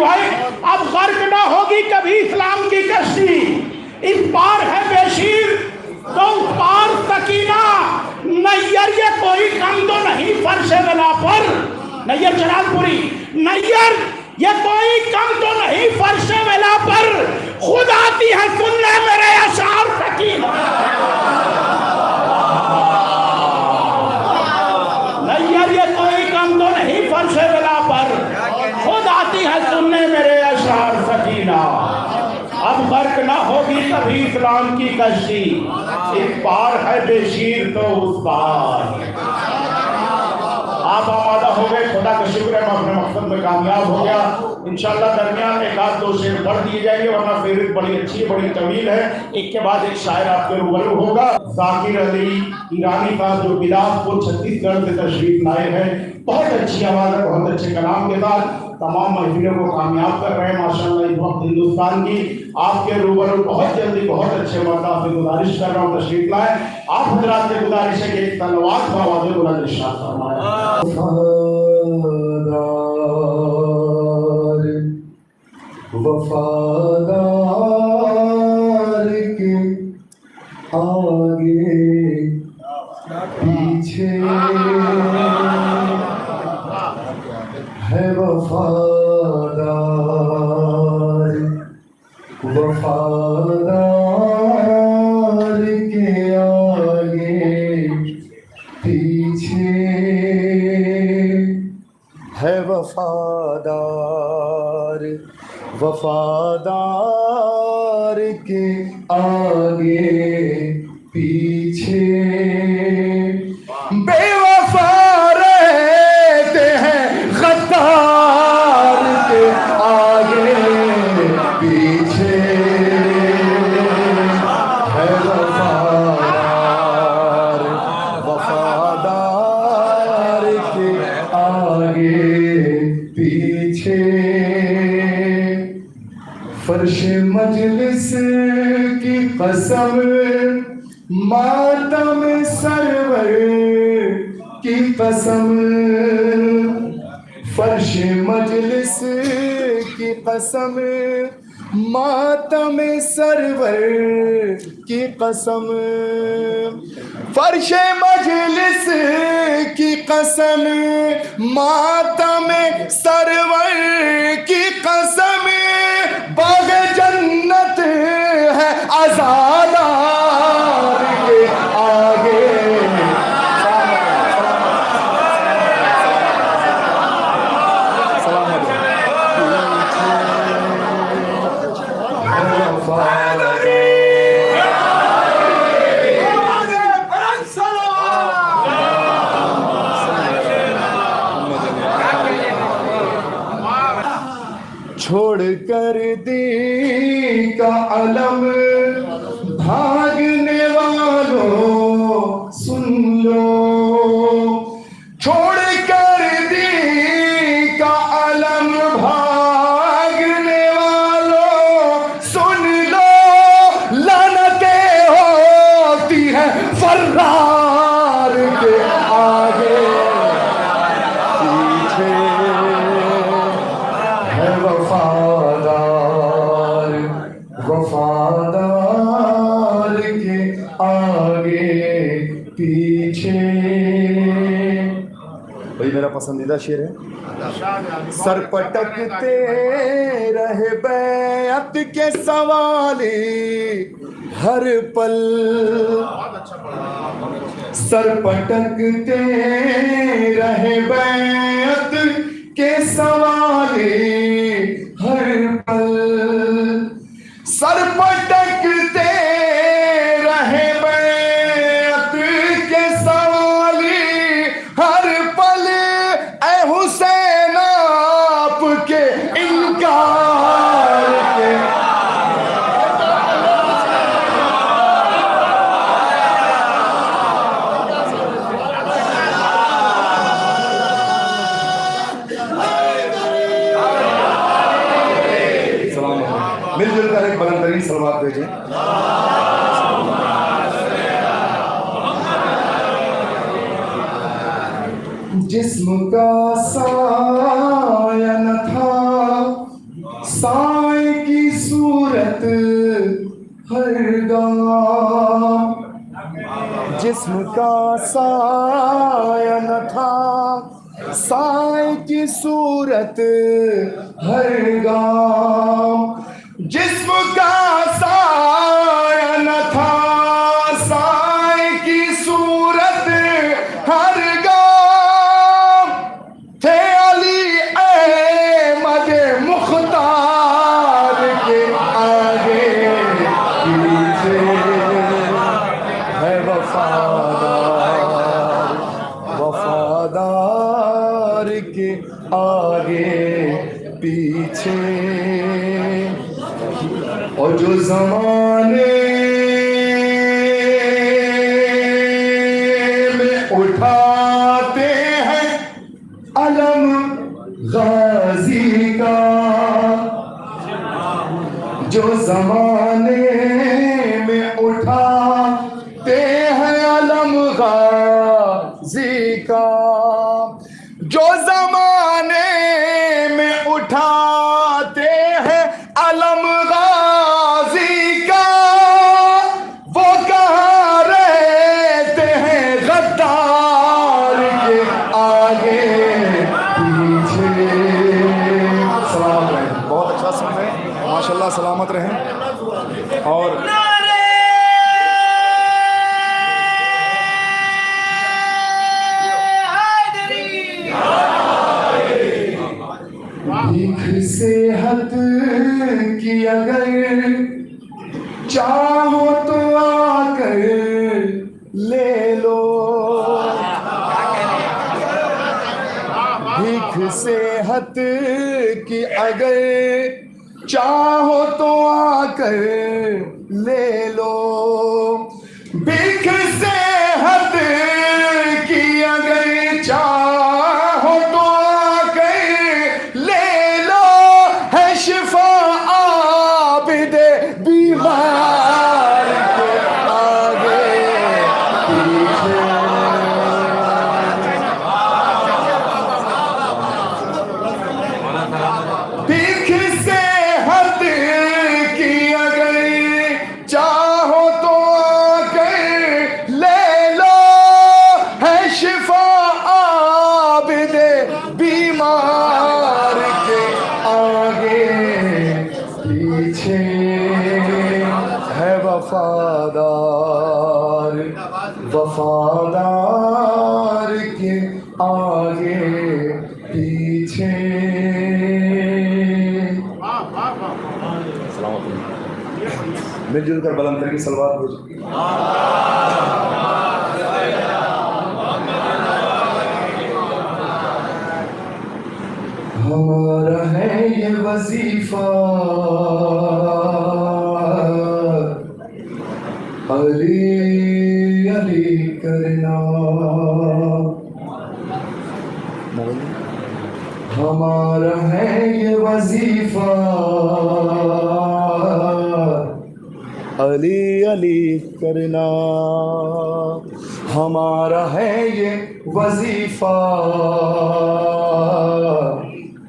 भाई, अब गर्क ना होगी कभी इस्लाम की कश्ती। इस पार है बेशीर तो उस पार सकीना, नैयर ये कोई कम तो नहीं फर्श वला पर। नैयर जलालपुरी, नैयर ये कोई कम तो नहीं फर्श वला पर, खुद आती है सुनने मेरे अशार सकीना। नैयर ये कोई कम तो नहीं फर्श वला पर, खुद आती है सुनने मेरे अशार सकीना। अब गर्क ना होगी कभी इस्लाम की कश्ती, इस पार है बेशीर तो उस पार। आप आमादा हो गए, खुदा का शुक्र है, मैं अपने मकसद में कामयाब हो गया। इंशाल्लाह दरमियान एक आध दो शेर पढ़ दिए जाएंगे, वरना फेरिस्त बड़ी अच्छी है, बड़ी तवील है। एक के बाद एक शायर आपके रूबरू होगा। जाकिर अली ईरानी का जो बिलासपुर छत्तीसगढ़ से तशरीफ लाए हैं, बहुत अच्छी आवाज़ है, बहुत अच्छे कलाम के साथ तमाम महफिलों को कामयाब कर रहे हैं माशाल्लाह। इस वक्त हिंदुस्तान की आपके रूबरू बहुत जल्दी बहुत अच्छे मर्दा से गुजारिश कर रहा हूँ तशरीफ लाए। आप हजरात से गुजारिश है कि एक तलवात का आवाज़ बुलंद इरशाद फरमाएं। वफादार के आगे पीछे है वफादार, वफादार के आगे पीछे है वफादार, वफादार के आगे पीछे बेवफा रहते हैं, गद्दार के आगे पीछे है वफादार, वफादार के आगे पीछे। फर्श मजलिस की कसम, मातम सरवर की कसम, फर्श मजलिस की कसम, मातम सरवर की कसम, फर्श मजलिस की कसम, मातम सरवर की कसम, बाग जन्नत है आज़ादार के आगे। छोड़ कर दी का अलम भागने वालों सुन लो, छोड़ कर दी का अलम भागने वालों सुन लो, लानतें होती हैं फर्रार के आगे पीछे है वफादार, वफादार के आगे पीछे। भाई मेरा पसंदीदा शेर है। सर पटकते रहे बैअत के सवाली हर पल, सर पटकते रहे बैअत के सवाली हर पल, सर पटकते रहे बैअत के सवाली हर पल, ऐ हुसैन आपके इनकार के। मिलजुल कर एक बुलंद सलवात भेजें। जिस्म का साया न था जिस्म का साया न था, साए की सूरत हर गाँव। जिस्म का साया न था, साए की सूरत हर गाँव। थे अली अहमद मुख्तार के आगे पीछे है वफादार, वफादार के आगे पीछे। और जो ज़माने में उठाते हैं अलम गाजी का, जो ज़माने में उठाते हैं अलम गाजी का, जो ज़माने में उठाते हैं अलम गाजी का, वो कहाँ रहते हैं गद्दार के आगे पीछे। सलाम रहें, बहुत अच्छा सुन रहे हैं, माशाल्लाह, सलामत रहें। और भीख से हद की अगर चाहो तो आकर ले लो, भीख से हद की अगर चाहो तो आकर ले लो। भीख से हद की अगर चाहो तो आकर ले लो, है शिफा आबिदे बीमार के आगे पीछे। भीख से हद की अगर चाहो तो आकर ले लो, है शिफा आबिदे बीमार के आगे पीछे, है वफादार, वफादार के आगे पीछे। मिलजुल कर बुलंद की सलवात हो जाए। हमारा है ये वजीफा अली अली करना, हमारा है ये वजीफा अली अली करना, हमारा है ये वजीफा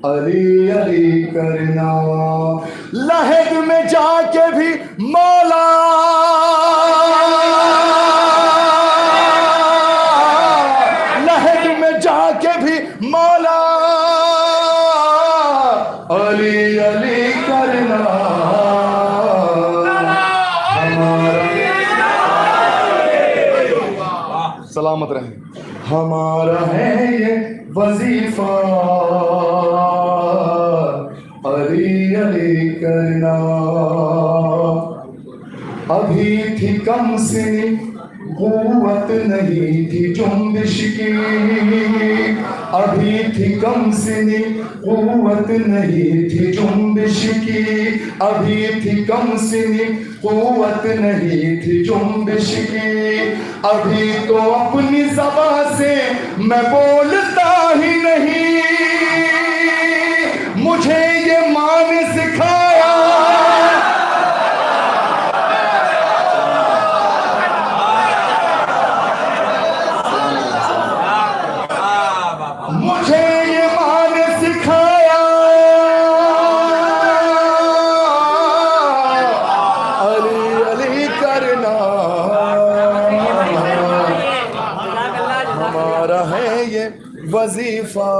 अली अली करना। लहद में जाके भी मौला, लहद में जाके भी मौला अली अली करना। सलामत रहें। हमारा है ये वजीफा अली अली करना। अभी थी कम से कुव्वत नहीं थी जुम्बिश की, अभी थी कम से कुव्वत नहीं थी जुम्बिश की, अभी थी कम से कुव्वत नहीं थी जुम्बिश की। अभी तो अपनी ज़बान से मैं बोलता ही नहीं, मुझे ये माँ ने सिखाया। मुझे ये माँ ने सिखाया अली अली करना। वजीफा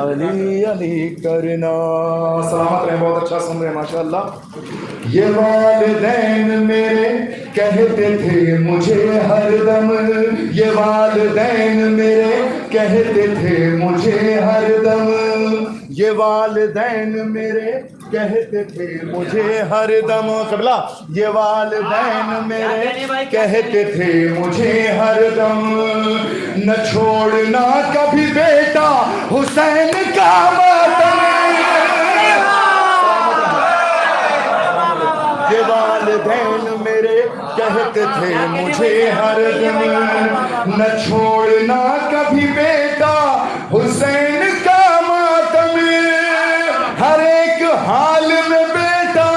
अली अली करना। सलामत रहे, बहुत अच्छा सुन रहे हैं माशाअल्लाह। ये वालिदैन मेरे कहते थे मुझे हरदम, ये वालिदैन मेरे कहते थे मुझे हरदम, ये वालिदैन मेरे कहते थे मुझे हरदम। कबला, ये वालिदैन मेरे कहते थे मुझे हरदम, न छोड़ना कभी बेटा हुसैन का मातम। ये वालिदैन मेरे कहते थे मुझे हरदम, न छोड़ना कभी बेटा हुसैन का मातम, हर एक हाल में बेटा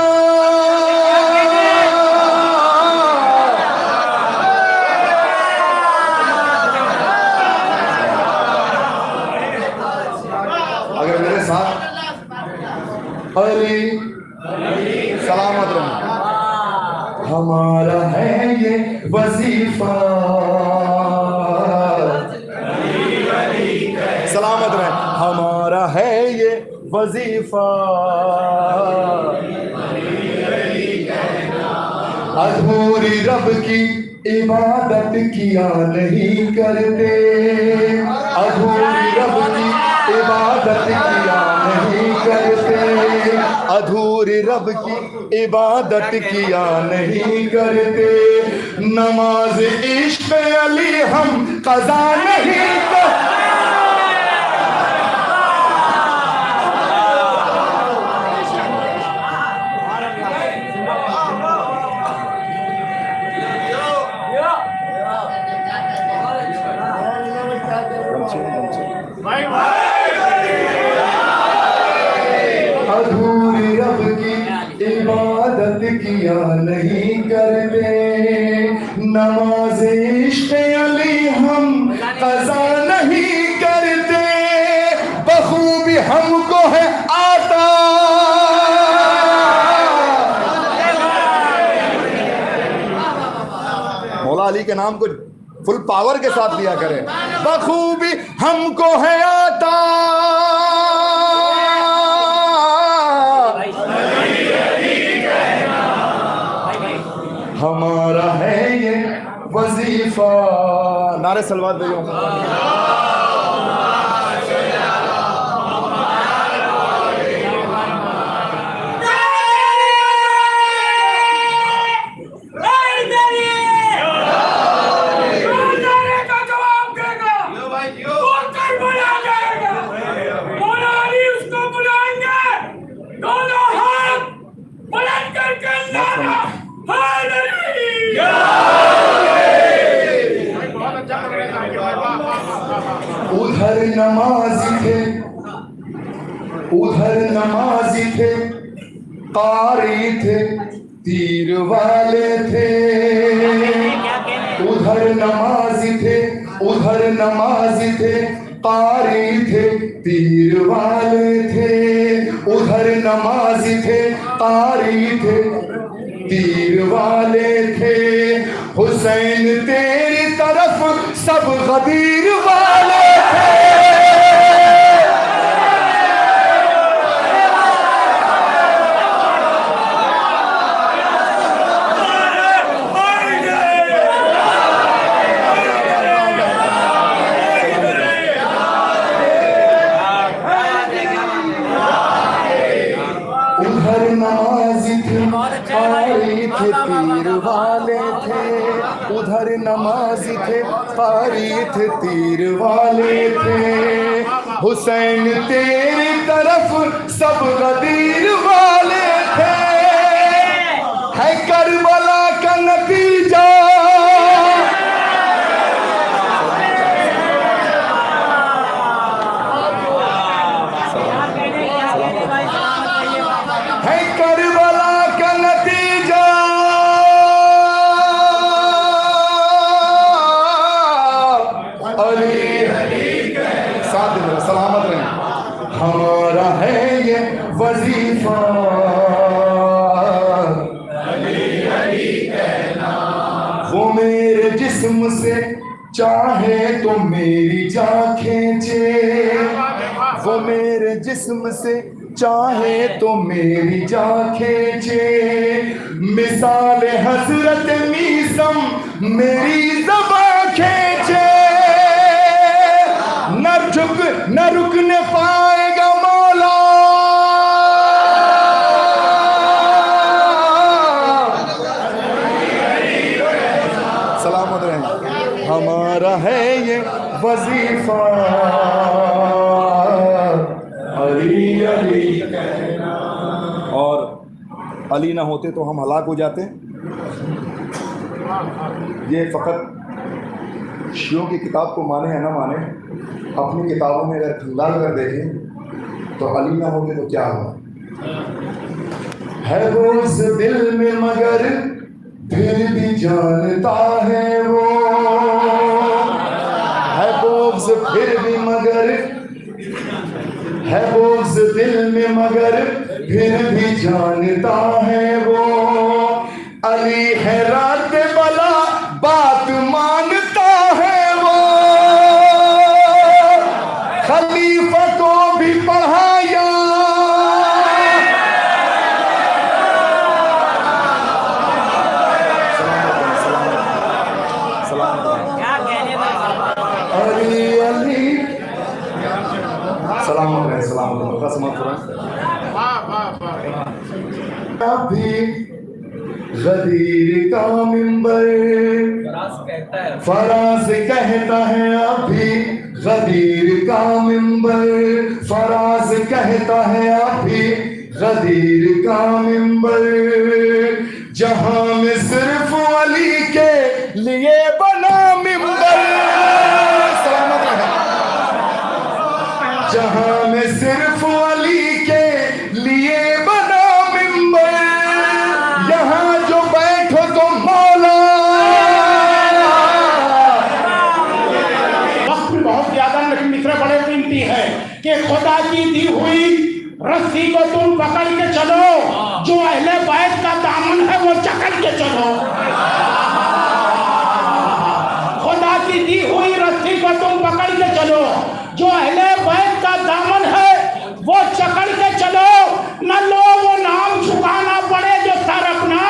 अगर मेरे साथ अली सलामत रहे। हमारा है ये वजीफा, सलामत रहे, हमारा है ये वजीफा, अधूरी रब की इबादत किया नहीं करते, अधूरी रब की इबादत किया नहीं करते, अधूरी रब की इबादत किया नहीं करते, नमाज इश्क अली हम कज़ा नहीं करते। अधूरी रब की इबादत किया नहीं करते, नमाज इश्क अली हम कज़ा नहीं करते, बखूबी हमको है आता मौला अली के नाम को फुल पावर के साथ लिया करें, बखूबी हमको है आता हमारा है ये वजीफा। नारे सलवात दे उधर नमाजी थे, उधर नमाजी थे, कारी थे, तीर वाले थे, उधर नमाजी थे, उधर नमाजी थे, कारी थे, तीर वाले थे, उधर नमाजी थे, कारी थे, तीर वाले थे, हुसैन तेरी तरफ सब गदीर वाले थे। उधर नमाजी थे, कारी थे, तीर वाले थे, उधर नमाजी थे, कारी थे, तीर वाले थे, हुसैन तेरी तरफ सब गदीर वाले थे, है करबला का नतीजा है, करबला का नतीजा अली साथ में सलामत रहे। हमारा है ये वजीफा वो मेरे जिस्म से चाहे तो मेरी जान खींचे, वो मेरे जिस्म से चाहे तो मेरी जान खींचे, मिसाल हजरत मीसम मेरी ज़बां खींचे, न रुकने पाएगा मौला, सलामत रहें। हमारा है ये वजीफा, अली अली, और अली ना होते तो हम हलाक हो जाते। ये फ़कत शियों की किताब को माने या ना माने, अपनी किताबों में अगर खंगाल कर देखें तो अली ना होते तो क्या हुआ। है वो उस दिल में मगर फिर भी जानता है वो, है बोझ फिर भी मगर, है बोझ दिल में मगर फिर भी जानता है वो, अली है रात बला बात मानता है वो, खलीफा को भी पढ़ाया, अली अली, सलामत अभी गदीर का मिंबर, फराज कहता है अभी गदीर का मिंबर, फराज कहता है अभी गदीर का मिंबर, जहां में सिर्फ अली के लिए बना मिंबर, सलामत रहे, जहां में सिर्फ अली के लिए बना मिंबर, यहाँ जो बैठो तो मौला। वक्त भी बहुत ज्यादा लेकिन मित्र बड़े कीमती है कि खुदा की दी हुई रस्सी को तुम पकड़ के चलो, जो अहले बैत का दामन है वो जकड़ के चलो, खुदा की दी हुई रस्सी को तुम पकड़ के चलो, जो अहले बैत का दामन है वो चकड़ के चलो, न लो वो नाम झुकाना पड़े जो सर अपना,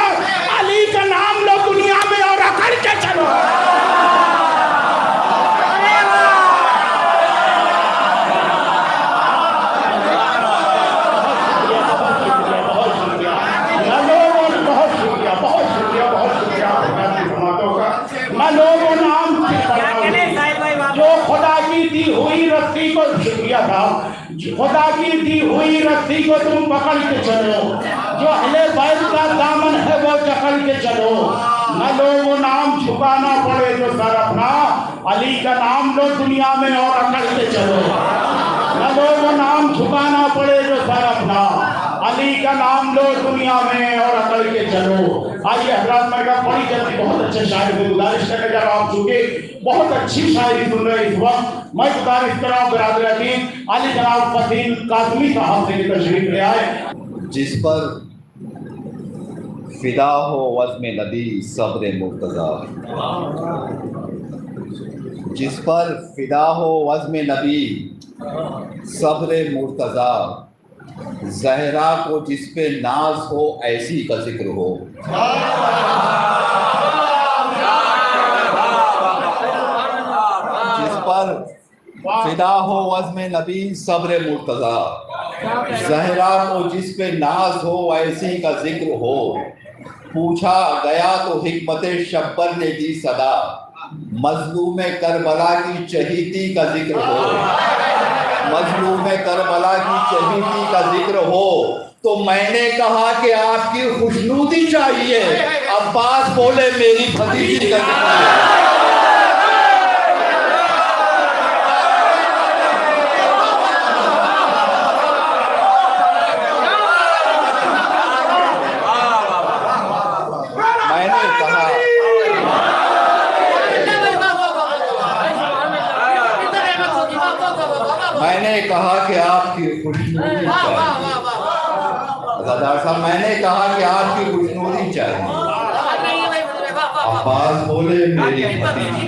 अली का नाम लो दुनिया में और अकड़ के चलो। जो खुदा की दी हुई रस्सी को शुक्रिया था, खुदा की दी हुई रस्सी को तुम पकड़ के चलो, जो अहले बैत का दामन है वो जकड़ के चलो, न लो वो नाम झुकाना पड़े जो सर अपना, अली का नाम लो दुनिया में और अकड़ के चलो, न लो वो नाम झुकाना पड़े जो सर अपना, अली का नाम लो दुनिया में और अकड़ के चलो। आइए हजरात, मैं कहा बड़ी जल्दी बहुत अच्छे शायर को गुजारिश करके जब आप चुके बहुत अच्छी शायरी सुन रहे इस वक्त, मैं गुजारिश कर रहा हूँ बिरादर अकीम अली जनाब फसील काज़मी साहब से तशरीफ ले आए। जिस पर फिदा हो वज़्म नबी सब्र मुर्तज़ा, जिस पर फिदा हो वज़्म नबी सब्र मुर्तज़ा, ज़हरा को जिस पे नाज हो ऐसी का जिक्र हो, जिस पर फिदा हो वज़्म नबी सब्र मुर्तज़ा, ज़हरा को जिस पे नाज हो ऐसी का जिक्र हो, पूछा गया तो हिकमत शब्बर ने दी सदा, मज़लूम करबला की चहीती का जिक्र हो, मज़लूम करबला की चहीती का जिक्र हो, तो मैंने कहा कि आपकी खुशनूदी चाहिए, अब्बास बोले मेरी भतीजी का जिक्र। मैंने कहा कि आपकी खुशनूदी चाहिए, सरदार साहब मैंने कहा कि आपकी खुशनूदी चाहिए, अब्बास बोले मेरी भतीजी,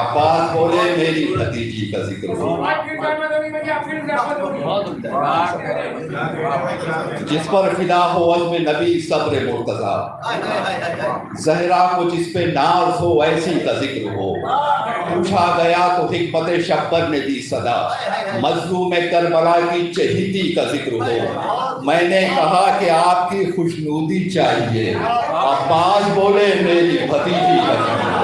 अब्बास बोले मेरी भतीजी का जिक्र हो, जिस पर फिदा हो अज़्म नबी सब्र मुर्तज़ा, ज़हरा को जिस पे नाज हो ऐसी का जिक्र हो। पूछा गया तो हिकमत शब्बर ने दी सदा, मज़लूम करबला की चहीती का जिक्र हो। मैंने कहा कि आपकी खुशनूदी चाहिए, अब्बास बोले मेरी भतीजी का जिक्र हो,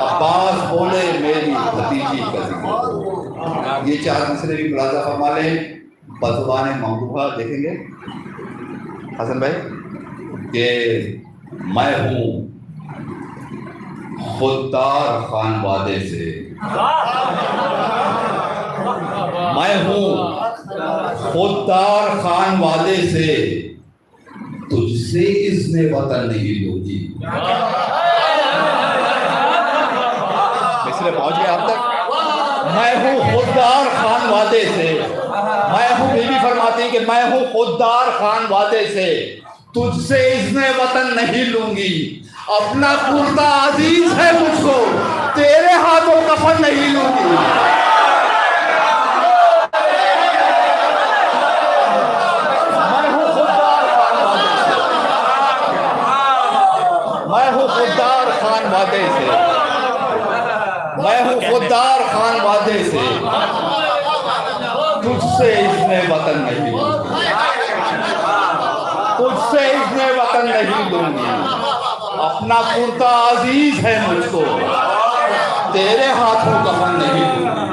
अब्बास बोले मेरी भतीजी का जिक्र हो। ये चार मिसरे भी मुलाजा फरमा लें। बज़ुबान ममदूहा देखेंगे हसन भाई कि मैं हूँ खुददार खानवादे से, मैं हूँ खुददार खानवादे से, तुझसे इसने वतन नहीं लूंगी। इसलिए पहुंच गया आप तक। मैं हूँ खुददार खानवादे से, मैं हूँ, बीवी फरमाती है कि मैं हूँ खुददार खानवादे से, तुझसे इसने वतन नहीं लूंगी। अपना कुर्ता अजीज है मुझको, तेरे हाथों कफन नहीं लूंगी। मैं हूँ खुददार खानवादे से, मैं हूँ खुददार खानवादे से, मैं हूँ खुददार खानवादे से, तुझसे इसने वतन नहीं लूंगी, तुझसे इसने वतन नहीं लूंगी। अपना कुर्ता अजीज है मुझको, तेरे हाथों कफन नहीं लूंगी,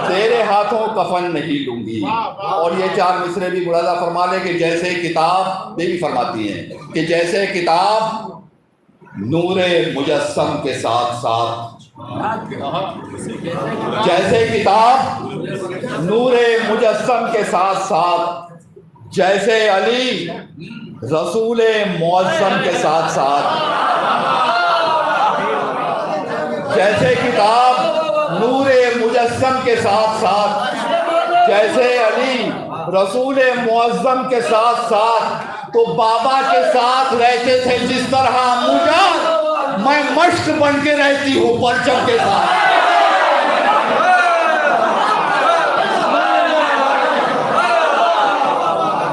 तेरे हाथों कफन नहीं लूंगी। और ये चार मिसरे भी मुलाजा फरमा ले कि जैसे किताब, ये भी फरमाती हैं कि जैसे किताब नूरे मुजस्सम के साथ साथ, जैसे किताब नूरे मुजस्सम के साथ साथ, जैसे अली रसूले मुअज़्ज़म के साथ साथ, जैसे किताब नूरे मुजस्सम के साथ साथ, जैसे अली रसूले मुअज़्ज़म के साथ साथ, तो बाबा के साथ रहते थे जिस तरह मुझा, मैं मश्क बन के रहती हूँ परचम के साथ।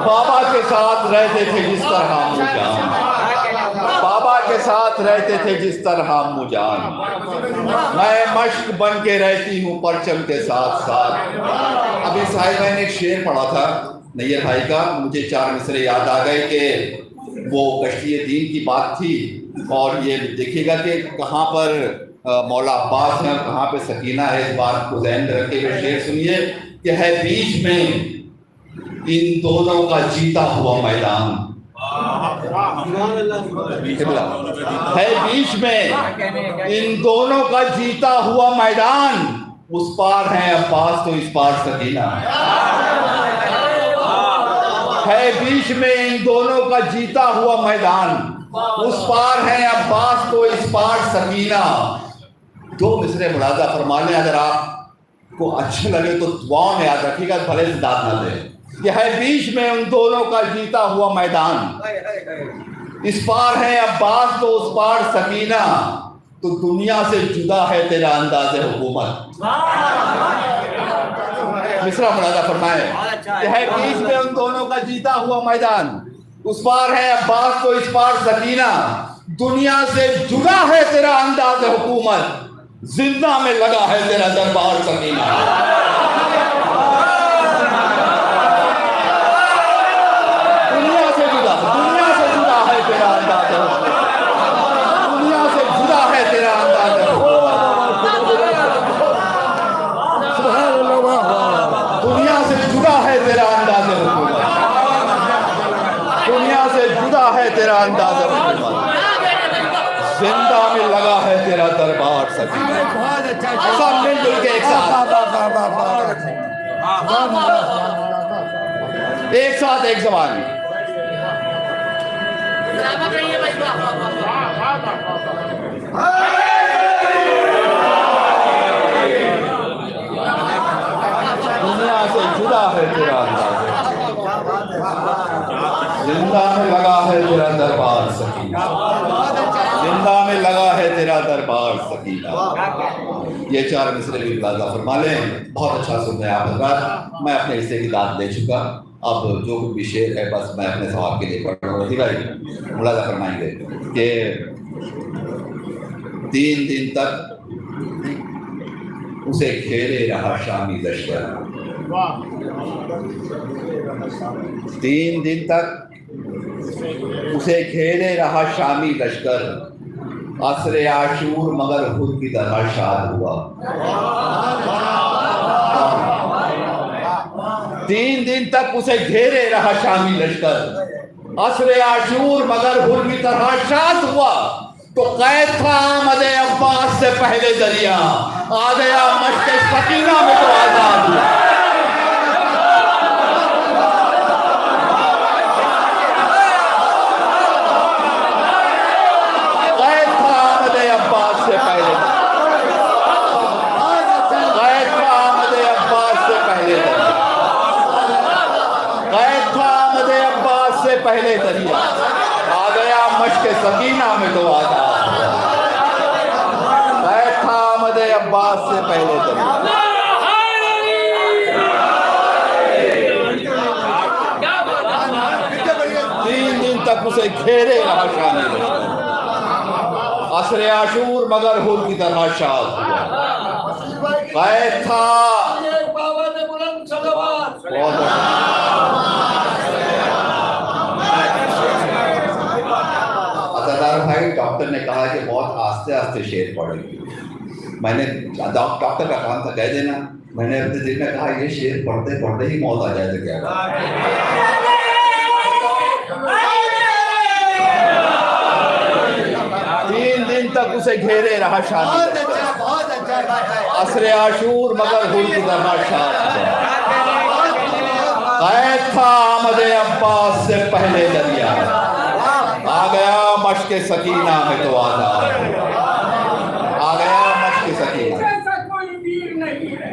बाबा के साथ रहते थे जिस तरह मुजान, बाबा के साथ रहते थे जिस तरह मुजान, मैं मश्क बन के रहती हूँ परचम के साथ साथ। अभी साहिब मैंने एक शेर पढ़ा था नैयर भाई का, मुझे चार मिसरे याद आ गए कि वो कश्ती दीन की बात थी। और ये देखिएगा कि कहाँ पर मौला अब्बास है और कहाँ पे सकीना है, इस बात को ज़हन में रखे हुए शेर सुनिए कि है बीच में इन दोनों का जीता हुआ मैदान, है बीच में इन दोनों का जीता हुआ मैदान, उस पार है अब्बास तो इस पार सकीना, है बीच में इन दोनों का जीता हुआ मैदान, उस पार है अब्बास तो इस पार सकीना। दो मिसरे मुलाजा फरमा लें, अगर आपको अच्छे लगे तो दुआओं में याद रखिएगा, भले से दाद ना दे। यह है बीच में उन दोनों का जीता हुआ मैदान, इस पार है अब्बास तो उस पार सकीना, तो दुनिया से जुदा है तेरा अंदाज़े हुकूमत। मिसरा मुलाजा फरमाए, यह है बीच में उन दोनों का जीता हुआ मैदान, उस पार है अब्बास तो इस पार सकीना, दुनिया से जुदा है तेरा अंदाज़े हुकूमत, जिंदा में लगा है तेरा दरबार सकीना। दुनिया से जुदा है तेरा अंदाज़, दुनिया से जुदा है तेरा अंदाज़, दुनिया से जुदा है तेरा अंदाज़ हुकूमत, दुनिया से जुदा है तेरा अंदाज़ हुकूमत, जिंदा में लगा है तेरा दरबार सकीना। सब मिलजुल के एक साथ एक जबान। दुनिया से जुदा है तेरा अंदाज़, जिंदा में लगा है तेरा दरबार सकीना, जिंदा में लगा है तेरा दरबार सकीना। ये 4 मिसरे भी मुलाजा फरमा लें। बहुत अच्छा सुन रहे हैं आप हज़रात। मैं अपने हिस्से की दाद ले चुका। अब जो कुछ भी शेर है बस मैं अपने सवाब के लिए पढ़ रहा हूँ। भाई मुलाजा फरमाएंगे कि 3 दिन तक उसे घेरे रहा शामी लश्कर, 3 दिन तक उसे घेरे रहा शामी लश्कर, असरे आशूर मगर खुद की तरह शाद हुआ। 3 दिन तक उसे घेरे रहा शामी लश्कर, असरे आशूर मगर खुद की तरह शाद हुआ। तो कैद था आमद अब्बास से पहले दरिया, आ गया मश्क सकीना में तो आजाद हुआ। कैद था आमद अब्बास से पहले, कैद था आमद अब्बास से पहले दरिया, कैद था आमद अब्बास से पहले दरिया, आ गया मश्क सकीना में तो आजाद। अब्बास से पहले दरिया, 3 दिन तक उसे घेरे रहा शामी लश्कर, असरे आशूर मगर हुर की तरह शाद हुआ। कैद था भाई। डॉक्टर ने कहा कि बहुत आस्ते आस्ते शेर पढ़ेगी। मैंने डॉक्टर का काम था कह देना, मैंने अपने दिल में कहा ये शेर पढ़ते पढ़ते ही मौत आ जाए तो क्या बात। 3 दिन तक उसे घेरे रहा शादी, असरे आशूर मगर हुर की तरह शाद हुआ। कैद था आमद अब्बास से पहले दरिया, आ गया मश्क सकीना में तो आजाद हुआ। आ गया मश्क सकीना। कोई वीर नहीं है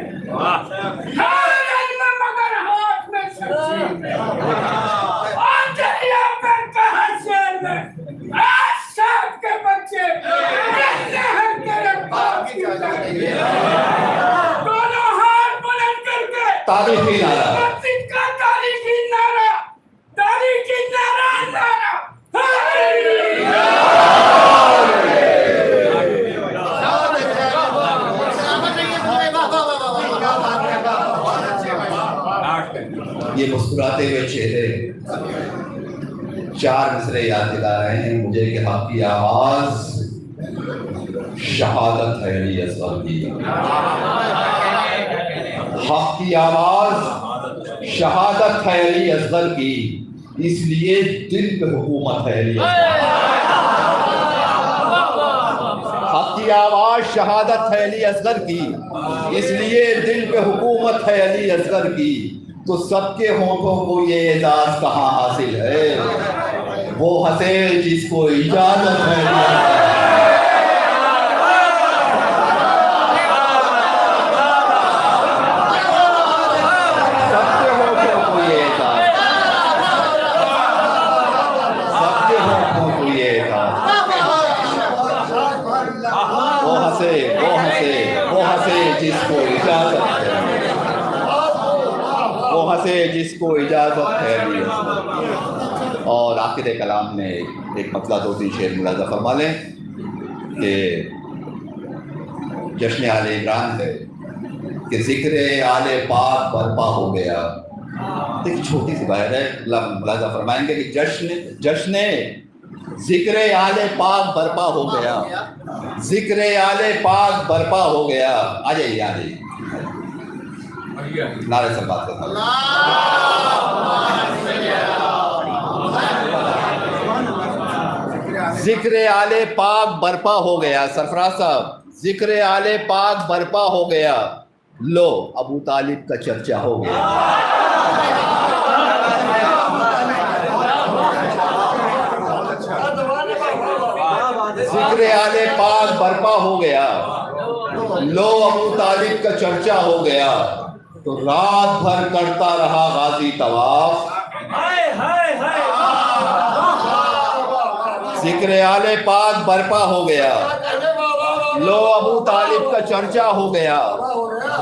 मगर हाथ में सच्ची और दरिया पे कहां से साथ के बच्चे रहते हैं तेरे पास की दोनों हाथ बुलंद करके तारीखी नारा, मस्जिद का तारीखी नारा, तारीखी नारा नारा ये मुस्कुराते हुए चेहरे 4 मिसरे याद दिला रहे हैं मुझे कि आपकी आवाज शहादत है अली असगर की, हक की आवाज शहादत है अली असगर की, इसलिए दिल पे हुकूमत है अली असगर। हक की आवाज शहादत है अली असगर की, इसलिए दिल पे हुकूमत है अली असगर की। तो सबके होठों को ये एजाज कहाँ हासिल है, वो हंसे जिसको इजाजत है। जिसको इजाजत है, वो हंसे जिसको इजाजत है। और आखिर कलाम में एक मतला 2-3 शेर मुलाजा फरमा लें कि जश्न आले इमरान है कि जिक्र आले पाक बर्पा हो गया। देखिए छोटी सी बात है, मुलाजा फरमाएंगे कि जश्न जिक्र आले पाक बर्पा हो गया, जिक्र आले पाक बर्पा हो गया। आ जाइए आ जाइए, नारे से बात करना। जिक्र आले पाक बर्पा हो गया। सरफराज साहब, जिक्र आले पाक बर्पा हो गया, लो अबू तालिब का चर्चा हो गया। जिक्र आले पाक बर्पा हो गया, लो अबू तालिब का चर्चा हो गया। तो रात भर करता रहा गाजी तवाफ, जिक्र आले पाक बर्पा हो गया। लो अबू तालिब का चर्चा हो गया।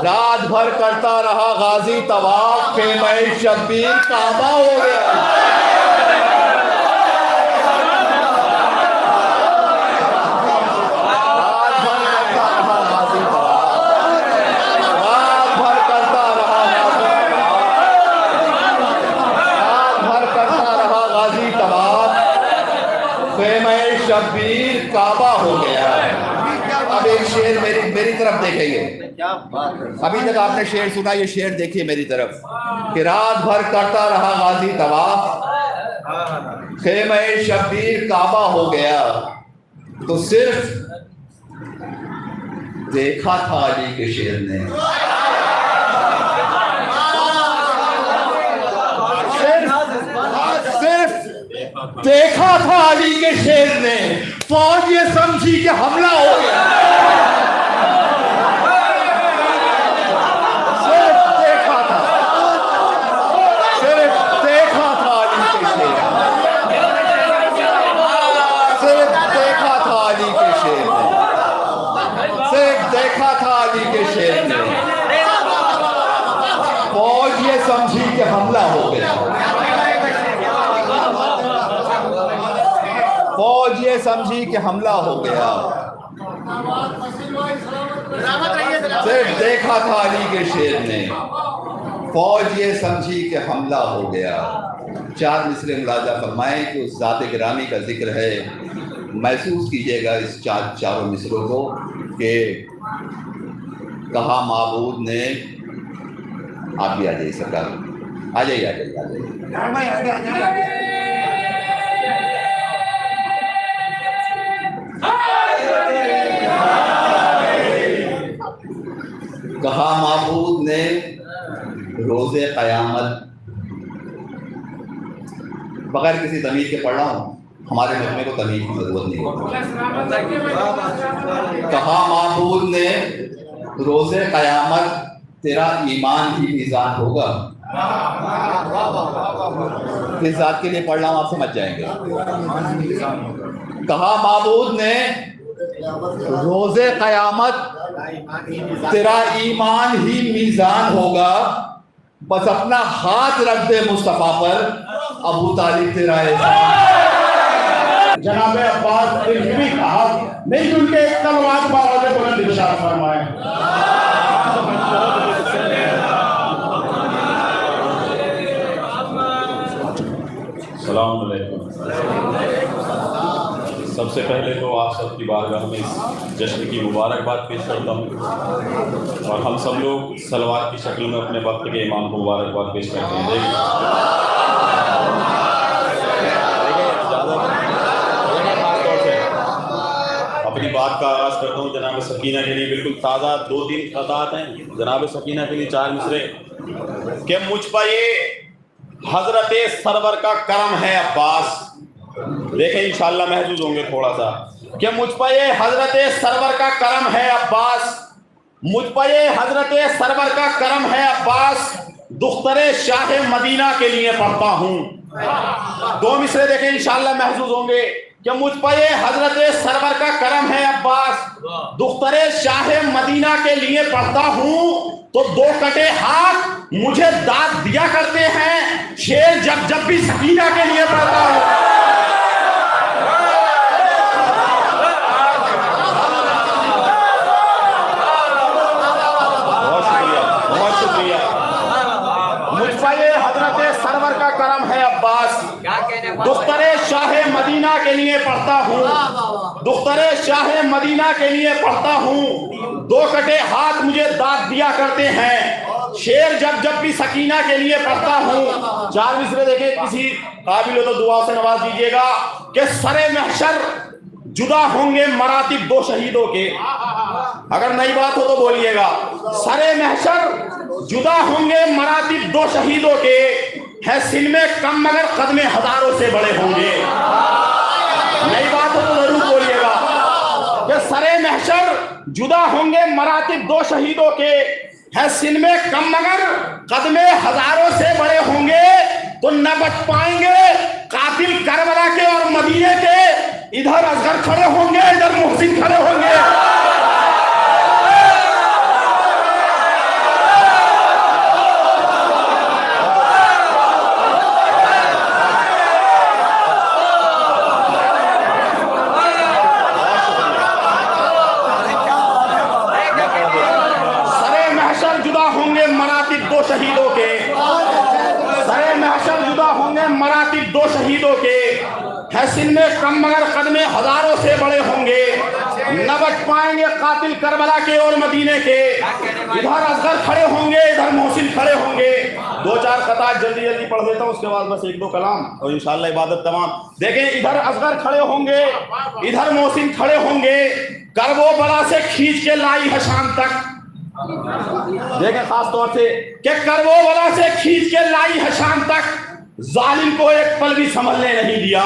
रात भर करता रहा गाजी तवाफ, खेमे शब्बीर काबा हो गया। शब्बीर काबा हो गया। अब एक शेर मेरी तरफ देखेंगे। अभी तक आपने शेर सुना, ये शेर देखिए मेरी तरफ कि रात भर करता रहा गाजी तवाफ, खेमे शब्बीर काबा हो गया। तो सिर्फ देखा था अली के शेर ने, सिर्फ देखा था अली के शेर ने, फौज ये समझी कि हमला हो गया। सिर्फ देखा था अली के शेर ने, सिर्फ देखा था अली के शेर ने, सिर्फ देखा था अली के शेर ने, फौज ये समझी कि हमला हो गया। फौज ये समझी कि हमला हो गया। सिर्फ देखा था अली के शेर ने, फौज ये समझी कि हमला हो गया। चार मिसरे मुलाजा फरमाएं कि उस ज़ात गिरामी का जिक्र है। महसूस कीजिएगा इस चारों मिसरों को कि कहा माबूद ने। आप भी आ जाइए सरकार, आ जाइए आ जाइए आ जाइए। कहा माबूद ने रोज़े क़यामत, बगैर किसी तमीज़ के पढ़ रहा हूँ, हमारे मजमे को तमीज़ की ज़रूरत नहीं होती। कहा माबूद ने रोज़े क़यामत तेरा ईमान ही मीज़ान होगा। किस बात के लिए पढ़ रहा हूँ आप समझ जाएंगे। कहा माबूद ने रोज़े क़यामत तेरा ईमान ही मीज़ान होगा। बस अपना हाथ रख दे मुस्तफ़ा पर, अबू तालिब तेरा एहसान। जनाब अब्बास भी कहा नहीं, उनके एक तलवार बावज़ बुलंद इरशाद फरमाए। अस्सलाम वालेकुम। सबसे पहले तो आप सबकी बारगाह में इस जश्न की मुबारकबाद पेश करता हूँ और हम सब लोग सलवार की शक्ल में अपने वक्त के इमाम को मुबारकबाद पेश करते हैं। अपनी बात का आगाज़ करता हूँ जनाब सकीना के लिए। बिल्कुल ताज़ा 2-3 क़तात हैं जनाब सकीना के लिए, 4 मिसरे कि मुझ पर ये हजरत सरवर का करम है अब्बास। देखें इंशाअल्लाह महसूस होंगे थोड़ा सा कि मुझ पर ये हजरत सरवर का करम है अब्बास, मुझ पर ये हजरत सरवर का करम है अब्बास। दुख्तरे शाह मदीना के लिए पढ़ता हूँ। 2 मिसरे देखें इंशाअल्लाह महसूस होंगे कि मुझ पर ये हजरत सरवर का करम है अब्बास, दुख्तरे शाह मदीना के लिए पढ़ता हूँ। तो 2 कटे हाथ मुझे दाद दिया करते हैं, शेर जब जब भी सकीना के लिए पढ़ता हूँ। करम है अब्बास, दुख्तरे शाह मदीना के लिए पढ़ता हूँ, दुख्तरे शाह मदीना के लिए पढ़ता हूँ। 2 कटे हाथ मुझे दाद दिया करते हैं, शेर जब जब भी सकीना के लिए पढ़ता हूँ। 4 मिसरे देखे, किसी काबिल हो तो दुआ से नवाज दीजिएगा कि सरे महशर जुदा होंगे मरातिब 2 शहीदों के। अगर नई बात हो तो बोलिएगा। सरे महशर जुदा होंगे मरातिब 2 शहीदों के, है सिन में कम मगर कदमे हजारों से बड़े होंगे। नई बात हो तो जरूर बोलिएगा कि सरे महशर जुदा होंगे मरातिब 2 शहीदों के, है सिन में कम मगर कदमे हजारों से बड़े होंगे। तो न बच पाएंगे कातिल करबला के और मदीने के, इधर असगर खड़े होंगे, इधर मोहसिन खड़े होंगे। सरे महशर जुदा होंगे मरातिब दो शहीदों के, सरे महशर जुदा होंगे मरातिब दो शहीदों के। है सिन में कम मगर कदमे हजारों से बड़े होंगे, न बच पाएंगे कातिल करबला के और मदीने के। इधर असगर खड़े होंगे, इधर मोहसिन खड़े होंगे। दो चार खतात जल्दी जल्दी पढ़ देता हूँ, उसके बाद बस एक दो कलाम और इंशाअल्लाह इबादत तमाम। देखें, इधर असगर खड़े होंगे, इधर मोहसिन खड़े होंगे। करबो बला से खींच के लाई है शाम तक। देखें खास तौर से कि करबो बला से खींच के लाई है शाम तक, जालिम को एक पल भी संभलने नहीं दिया।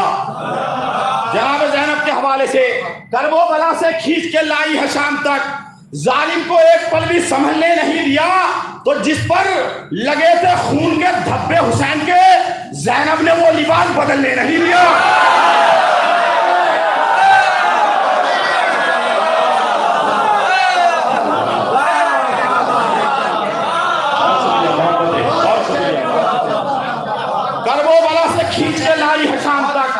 जनाब ज़ैनब के हवाले से, करबो बला से खींच के लाई है शाम तक, जालिम को एक पल भी संभलने नहीं दिया। तो जिस पर लगे थे खून के धब्बे हुसैन के, ज़ैनब ने वो लिबास बदलने नहीं दिया। खींच के लाई है शाम तक,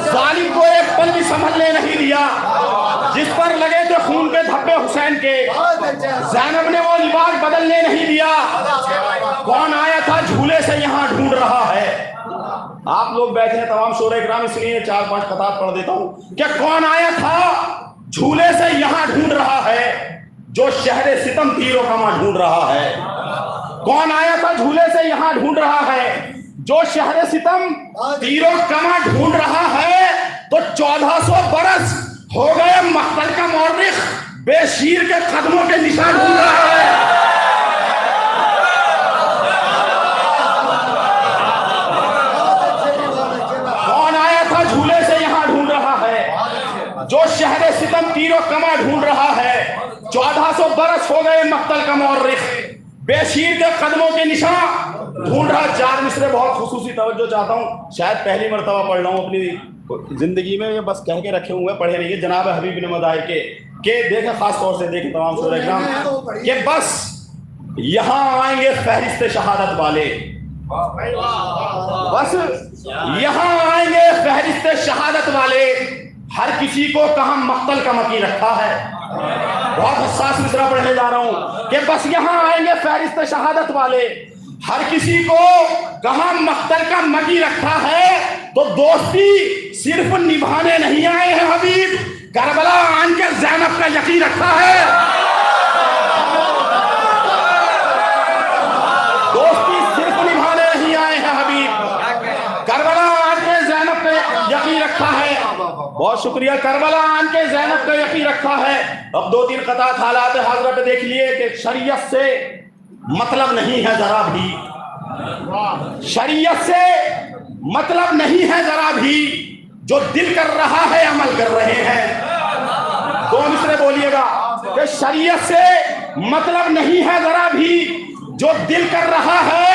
जालिम को एक पल भी संभलने नहीं दिया। जिस पर लगे थे खून के धब्बे हुसैन के, ज़ैनब ने वो लिबास बदलने नहीं दिया। कौन आया था झूले से यहाँ ढूंढ रहा है। आप लोग बैठे हैं तमाम शोरे इकराम, इसलिए चार पांच खताब पढ़ देता हूँ कि कौन आया था झूले से यहाँ ढूंढ रहा है, जो शहरे सितम तीरों कमा ढूंढ रहा है। कौन आया था झूले से यहाँ ढूंढ रहा है, जो शहर सितम तीरों कमा ढूंढ रहा है। तो 1400 बरस हो गए मक्तल का मौरिख बेशीर के कदमों के निशान ढूंढ रहा है। कौन आया था झूले से यहाँ ढूंढ रहा है, जो शहर सितम तीरों कमा ढूंढ रहा है। 1400 बरस हो गए मक्तल का मौरिख बेशीर के कदमों के निशान ढूंढ रहा। चार मिसरे बहुत खुसूसी तवज्जो चाहता हूँ, शायद पहली मरतबा पढ़ रहा हूँ अपनी जिंदगी में, ये बस कह के रखे हुए पढ़े नहीं है। जनाब हबीब बिन मदाहिर के देखे, खास तौर से देखे तमाम सूरह इकराम के, बस यहाँ आएंगे फहरिस्त शहादत वाले, बस यहाँ आएंगे फहरिस्त शहादत वाले। हर किसी को कहाँ मक्तल का मकी रखा है। बहुत हसास मिसरा पढ़ने जा रहा हूँ कि बस यहाँ आएंगे फहरिस्त शहादत वाले, हर किसी को कहाँ मख्तर का मगी रखा है। तो दोस्ती सिर्फ निभाने नहीं आए हैं हबीब, करबला आन के ज़ैनब का यकीन रखा है। दोस्ती सिर्फ निभाने नहीं आए हैं हबीब, करबला आन के ज़ैनब का यकीन रखा है। बहुत शुक्रिया, करबला आन के ज़ैनब का यकीन रखा है। अब दो तीन कतात हालात हाज़िरा पे देख लिए कि शरीयत से मतलब नहीं है जरा भी, शरीयत से मतलब नहीं है जरा भी, जो दिल कर रहा है अमल कर रहे हैं। दो मिसरे बोलिएगा कि शरीयत से मतलब नहीं है जरा भी, जो दिल कर रहा है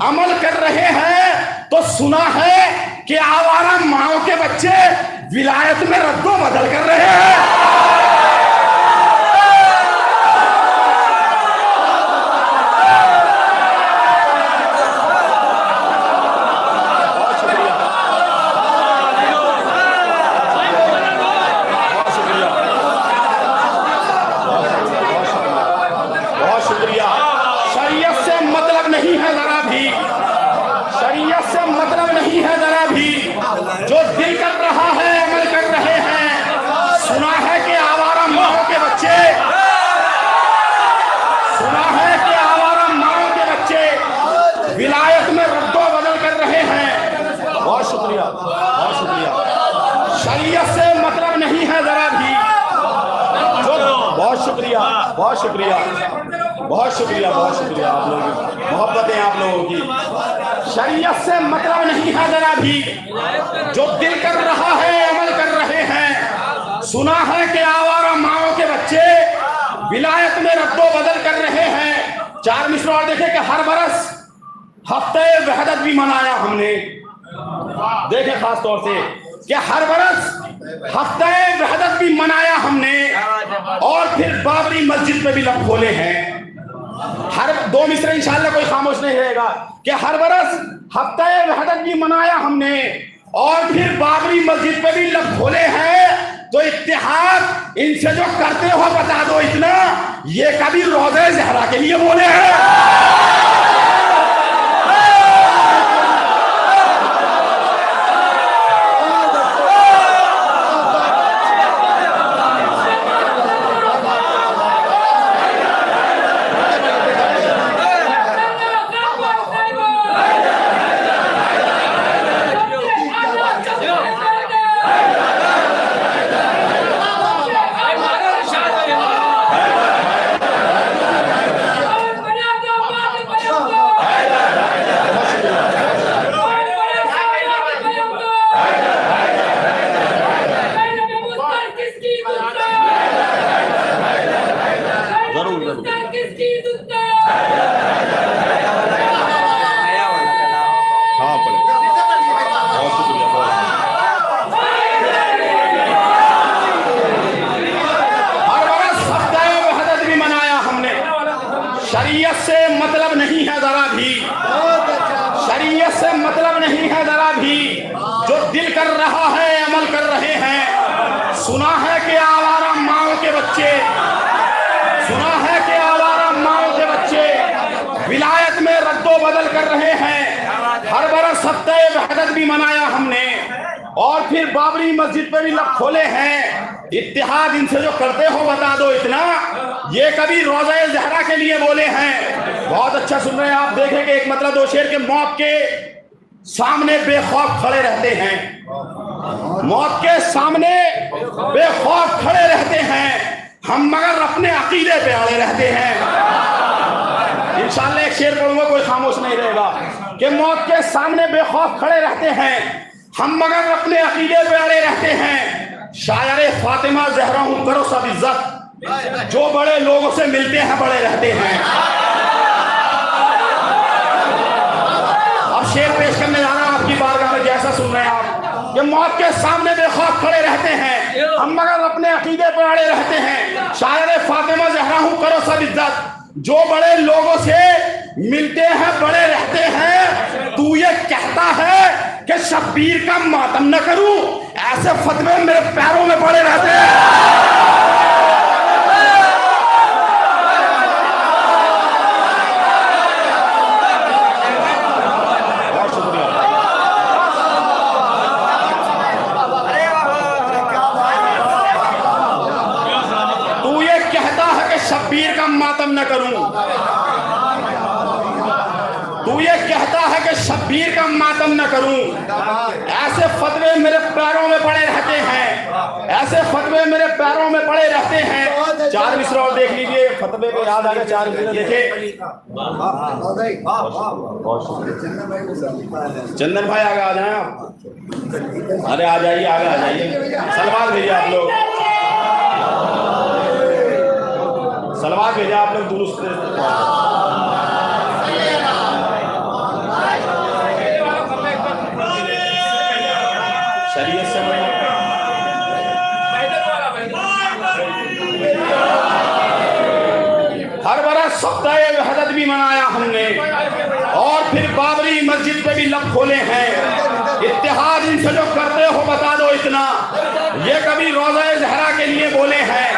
अमल कर रहे हैं। तो सुना है कि आवारा माओ के बच्चे विलायत में रद्दो बदल कर रहे हैं। जो दिल कर रहा है अमल कर रहे हैं। सुना है कि आवारा माओ के बच्चे, सुना है कि आवारा माओ के बच्चे विलायत में रद्दो बदल कर रहे हैं। बहुत शुक्रिया, बहुत शुक्रिया। शरीयत से मतलब नहीं है जरा भी, जो बहुत शुक्रिया, बहुत शुक्रिया, बहुत शुक्रिया, बहुत शुक्रिया। आप लोगों की मोहब्बतें, आप लोगों की। शरीयत से मतलब नहीं है जरा भी, जो दिल कर रहा है अमल कर रहे हैं। सुना है कि आवारा माओ के बच्चे विलायत में रद्दो बदल कर रहे हैं। चार मिसरा और देखे कि हर बरस हफ्ते वहदत भी मनाया हमने। देखे खास तौर से कि हर बरस हफ्ता वहदत भी मनाया हमने और फिर बाबरी मस्जिद पे भी लब खोले हैं। हर 2 मिसरे इंशाल्लाह कोई खामोश नहीं रहेगा कि हर बरस हफ्ता वहदत भी मनाया हमने और फिर बाबरी मस्जिद पे भी लब खोले हैं। तो इत्तेहाद इनसे जो करते हो बता दो इतना, ये कभी रोज़े ज़हरा के लिए बोले हैं? शरीयत से मतलब नहीं है जरा भी, शरीयत से मतलब नहीं है जरा भी, जो दिल कर रहा है अमल कर रहे हैं। सुना है कि आवारा माओ के बच्चे, सुना है कि आवारा माओ के बच्चे विलायत में रद्दो बदल कर रहे हैं। हर बरस हफ्ते वहदत भी मनाया हमने और फिर बाबरी मस्जिद पे भी लब खोले हैं। इत्तेहाद इनसे जो करते हो बता दो इतना, ये कभी रोज़े ज़हरा के लिए बोले हैं। बहुत अच्छा सुन रहे हैं आप। देखें कि एक मतलब 2 शेर के मौत के सामने बेखौफ खड़े रहते हैं, मौत के सामने बेखौफ खड़े रहते हैं हम, मगर अपने अकीदे पे अड़े रहते हैं। इंशाअल्लाह एक शेर पढ़ूंगा, कोई खामोश नहीं रहेगा कि मौत के सामने बेखौफ खड़े रहते हैं हम, मगर अपने अकीदे पे अड़े रहते हैं। शायर फातिमा ज़हरा हूं करो सब इज्जत, जो बड़े लोगों से मिलते हैं बड़े रहते हैं। अब शेर पेश करने जा रहा हूं आपकी बारगाह में, जैसा सुन रहे हैं आप कि मौत के सामने बेखौफ खड़े रहते हैं हम, मगर अपने अकीदे पर अड़े रहते हैं। शायर फातिमा ज़हरा हूं करो सब इज्जत, जो बड़े लोगों से मिलते हैं बड़े रहते हैं। तू ये कहता है कि शब्बीर का मातम न करूं, ऐसे फतवे मेरे पैरों में पड़े रहते हैं। तू ये कहता है कि शब्बीर का मातम न करूं, तू ये कहता है कि शब्बीर का मातम न करूं, ऐसे फतवे मेरे पैरों में पड़े रहते हैं, ऐसे फतवे मेरे पैरों में पड़े रहते हैं। 4 मिसरे और देख लीजिए, फतवे पे याद आ गया 4 मिसरे देखे। चंदन भाई आगे आ जाए आप, अरे आ जाइए आगे आ जाइए। सलवार भेजिए आप लोग, सलवार भेजिए आप लोग दुरुस्त। शरीयत से हर बरस सप्ताह वहदत भी मनाया हमने और फिर बाबरी मस्जिद पे भी लब खोले हैं। इत्तेहाद इनसे जो करते हो बता दो इतना, ये कभी रोज़े ज़हरा के लिए बोले हैं।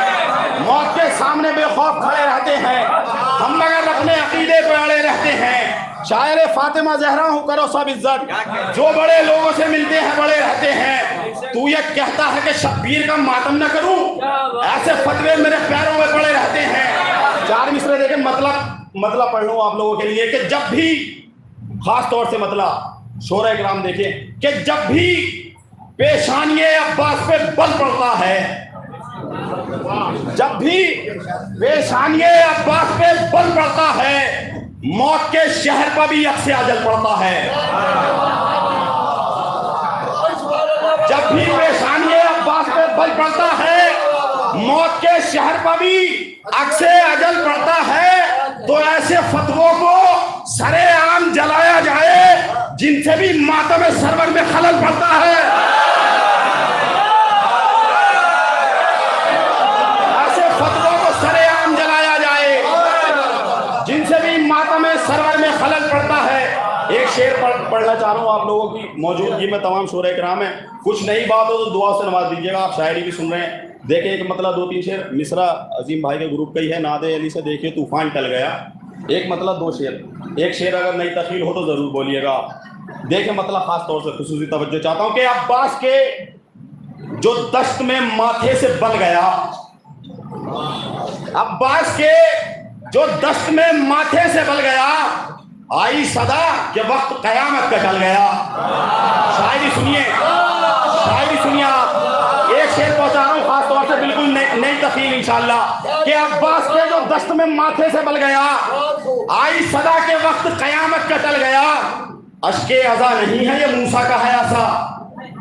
मौत के सामने बेखौफ खड़े रहते हैं हम, मगर अपने अकीदे पे अड़े रहते हैं। शायर फातिमा ज़हरा हूं करो सब इज्जत, जो बड़े लोगों से मिलते हैं बड़े रहते हैं। तू ये कहता है कि शब्बीर का मातम न करूं, ऐसे फतवे मेरे पैरों में पड़े रहते हैं। 4 मिसरे देखें, मतलब पढ़ लूं आप लोगों के लिए कि जब भी, खास तौर से मतलब शोरा इकराम देखें कि जब भी पेशानी अब्बास पे बल पड़ता है, जब भी पेशानी अब्बास पे बल पड़ता है, मौत के शहर पर भी अक्स अजल पड़ता है। जब भी पेशानी अब्बास पे बल पड़ता है, मौत के शहर पर भी अक्स अजल पड़ता है। तो ऐसे फतवों को सरेआम जलाया जाए जिनसे भी मातम सरवर में खलल पड़ता है। शेर पढ़ना चाह रहा हूँ आप लोगों की मौजूदगी में, तमाम शोरे कराम है। कुछ नई बात हो तो दुआ से नवाज दीजिएगा। आप शायरी भी सुन रहे हैं, देखिए एक मतलब 2-3 शेर मिसरा अजीम भाई के ग्रुप का ही है, नादे अली से देखिए तूफान टल गया। एक मतलब 2 शेर, एक शेर अगर नई तखील हो तो ज़रूर बोलिएगा। देखिए मतलब ख़ास तौर से खुसूसी तवज्जो चाहता हूँ कि अब्बास के जो दश्त में माथे से बल गया, अब्बास के जो दश्त में माथे से बल गया, आई सदा के वक्त कयामत का टल गया। शायरी सुनिए, शायरी सुनिए आप। एक शेर पहुंचा रहा हूँ खास तौर से, बिल्कुल नई तफसील इंशाल्लाह, कि अब्बास के जो दस्त में माथे से बल गया, आई सदा के वक्त कयामत का टल गया। अश्के अज़ा नहीं है ये मूसा का है ऐसा,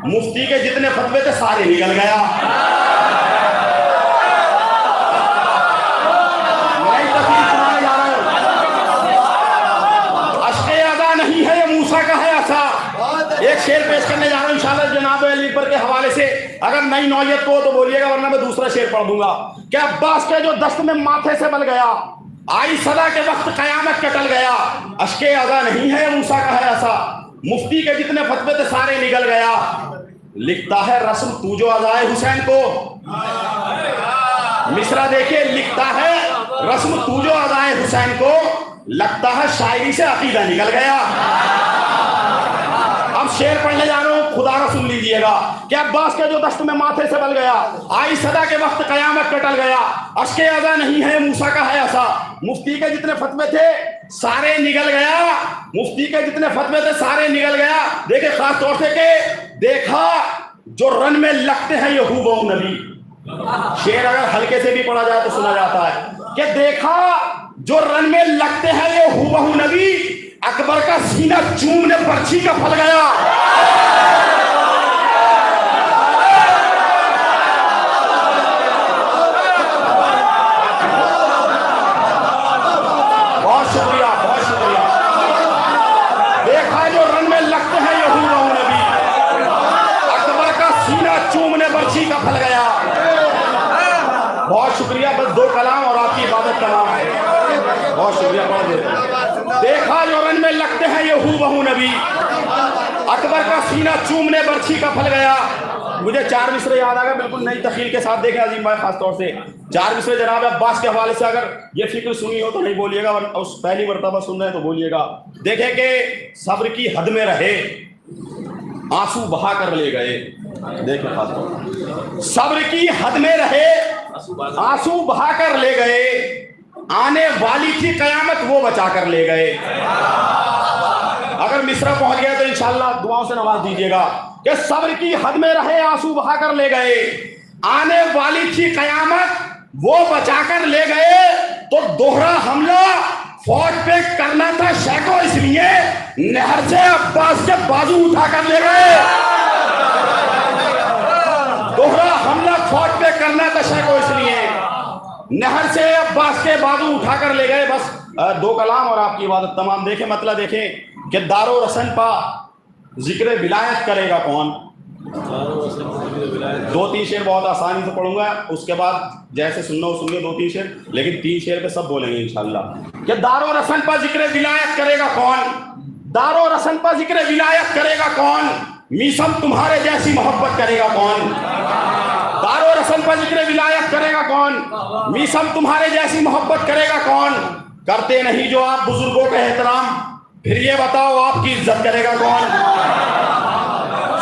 मुफ्ती के जितने फतवे थे सारे निकल गया। नई तफसील सुनाने जा रहा हूँ, अश्के अज़ा नहीं है ये मूसा का है ऐसा। एक शेर पेश करने जा रहा हूँ इंशाल्लाह जनाब अली पर के हवाले से, अगर नई नौयत को तो बोलिएगा वरना मैं दूसरा शेर पढ़ दूंगा। क्या अब्बास के जो दस्त में माथे से बल गया, आई सदा के वक्त कयामत का टल गया। अश्के अज़ा नहीं है मूसा का है ऐसा, मुफ्ती के जितने फतवे थे सारे निकल गया। लिखता है रस्म तू जो अज़ाए हुसैन को, मिसरा देखिए, लिखता है रस्म तू जो अज़ाए हुसैन को, लगता है शायरी से अकीदा निकल गया। अब शेर पढ़ने जा रहा हूँ, खुदा का सुन लीजिएगा। क्या अब्बास के जो दस्त में माथे से बल गया, आई सदा के वक्त कयामत का टल गया। अश्के अज़ा नहीं है मूसा का है ऐसा, मुफ्ती के जितने फतवे थे सारे निकल गया। मुफ्ती के जितने फतवे थे सारे निकल गया। देखिए खास तौर से कि देखा जो रन में लगते हैं ये हूबहू नबी। शेर अगर हल्के से भी पढ़ा जाए तो सुना जाता है कि देखा जो रन में लगते हैं ये हूबहू नबी, अकबर का सीना चूमने बर्छी का फल गया। बहुत शुक्रिया, बहुत शुक्रिया। देखा जो रन में लगते हैं ये हूबहू नबी, अकबर का सीना चूमने बर्छी का फल गया। बहुत शुक्रिया। बस 2 कलाम और आपकी इबादत का नाम है। बहुत शुक्रिया, पढ़ देते। देखा जो रन में लगते हैं ये हूबहू नबी, अकबर का सीना चूमने बर्छी का फल गया। मुझे 4 मिसरे याद आ गए बिल्कुल नई तखील के साथ। देखें अजीम भाई खास तौर से 4 मिसरे जनाब अब्बास के हवाले से, अगर ये फिक्र सुनी हो तो नहीं बोलिएगा, उस पहली मरतबा सुन रहे हैं तो बोलिएगा। देखें कि सब्र की हद में रहे, आंसू बहा कर ले गए। देखें खास तौर, सब्र की हद में रहे, आंसू बहा कर ले गए, आने वाली थी कयामत वो बचा कर ले गए। अगर मिसरा पहुंच गया तो इंशाल्लाह दुआओं से नवाज दीजिएगा कि सब्र की हद में रहे, आंसू बहा कर ले गए, आने वाली थी कयामत वो बचा कर ले गए। तो दोहरा हमला फौज पे करना था शेखो, इसलिए नहर से अब्बास के बाजू उठा कर ले गए। दोहरा हमला फौज पे करना था शेखो, इसलिए नहर से अब्बास के बाजू उठा कर ले गए। बस 2 कलाम और आपकी इबादत तमाम। देखें मतलब देखें कि दारो रसन पा जिक्र विलायत करेगा कौन। 2-3 शेर बहुत आसानी से पढ़ूंगा, उसके बाद जैसे सुनना हो सुनिए 2-3 शेर, लेकिन 3 शेर पे सब बोलेंगे इंशाल्लाह। कि दारो रसन पा जिक्र विलायत करेगा कौन, दारो रसन पा जिक्र विलायत करेगा कौन, मीसम तुम्हारे जैसी मोहब्बत करेगा कौन। दारो रसन पर जिक्र विलायत करेगा कौन, मीसम तुम्हारे जैसी मोहब्बत करेगा कौन। करते नहीं जो आप बुजुर्गों का एहतराम, फिर ये बताओ आपकी इज्जत करेगा कौन।